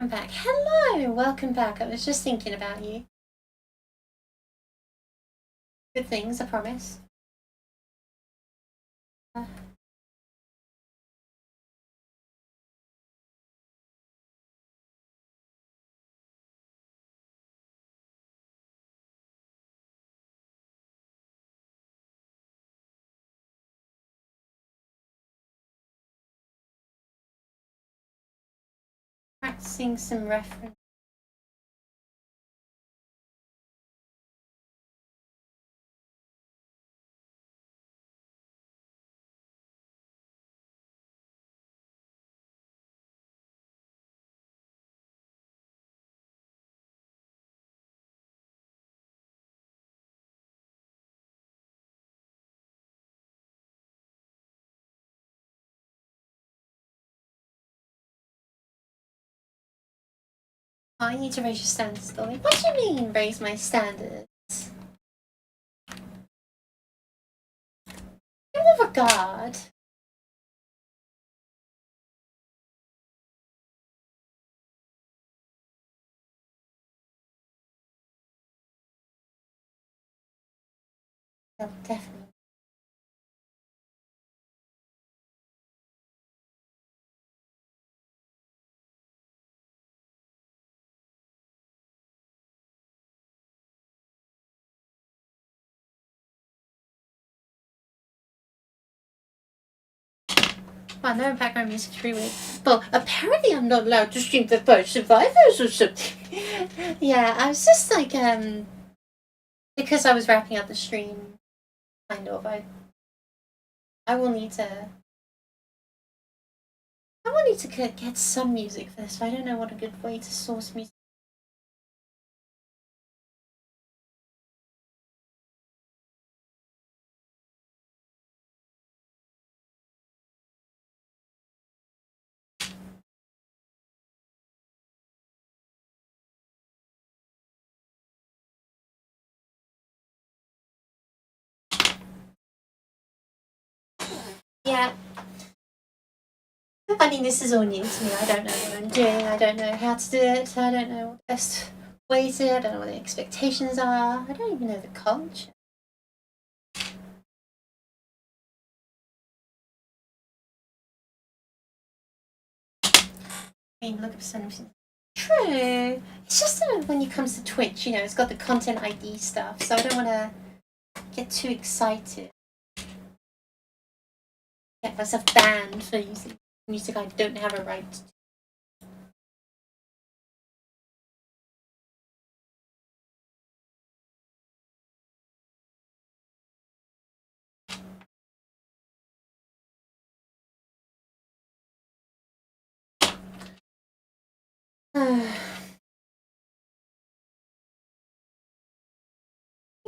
Speaker 1: I'm back. Hello, welcome back. I was just thinking about you. Good things, I promise. Practicing some reference. I need to raise your standards, Dolly. What do you mean, raise my standards? In what regard? Oh, definitely. Wow, no background music is really weird. Well, apparently I'm not allowed to stream the first survivors or something. Yeah, I was just like, because I was wrapping up the stream, kind of, I will need to, get some music for this, but I don't know what a good way to source music. Yeah. I mean, this is all new to me. I don't know what I'm doing. I don't know how to do it. I don't know what the best way to do it. I don't know what the expectations are. I don't even know the culture. I mean, look at something. True. It's just that when it comes to Twitch, you know, it's got the content ID stuff, so I don't want to get too excited. Get myself banned for using music I don't have a right to.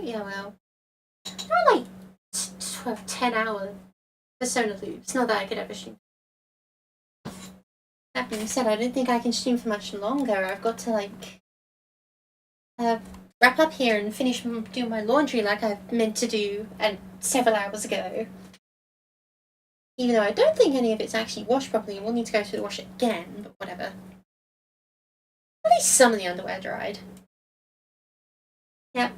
Speaker 1: Yeah, well, there are like 12, 10-hour Persona loops. Not that I could ever stream. That being said, I don't think I can stream for much longer. I've got to like wrap up here and finish doing my laundry like I meant to do and several hours ago. Even though I don't think any of it's actually washed properly, and we'll need to go to the wash again, but whatever. At least some of the underwear dried. Yep.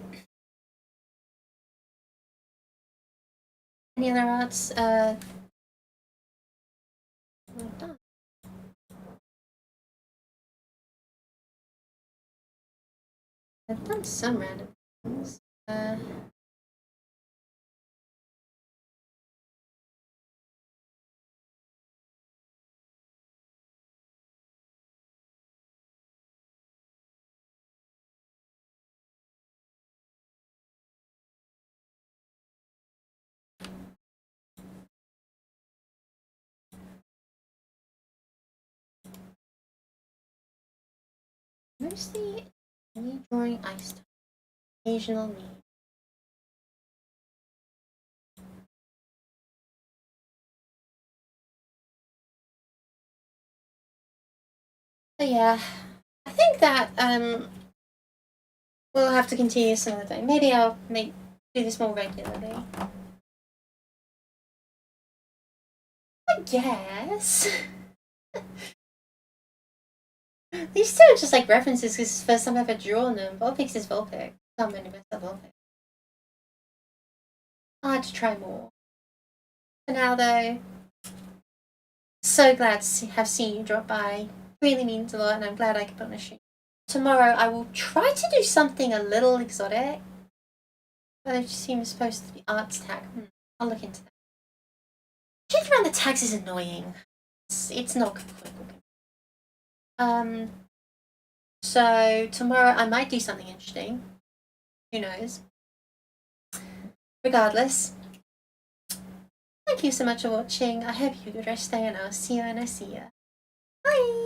Speaker 1: Any other arts? Well done. I've done some random things. Mostly me drawing ice time. Occasional me. But yeah, I think that we'll have to continue some other day. Maybe I'll do this more regularly. I guess. These two are just like references because it's the first time I've ever drawn them. Vulpix is Vulpix. Can't really mess up Vulpix. I'll have to try more. For now, though, so glad to have seen you drop by. Really means a lot, and I'm glad I could put on a stream. Tomorrow, I will try to do something a little exotic. But it seems supposed to be arts tag. I'll look into that. Changing around the tags is annoying. It's not quick. So tomorrow I might do something interesting. Who knows? Regardless, thank you so much for watching. I hope you have a good rest day, and I'll see you when I see you. Bye!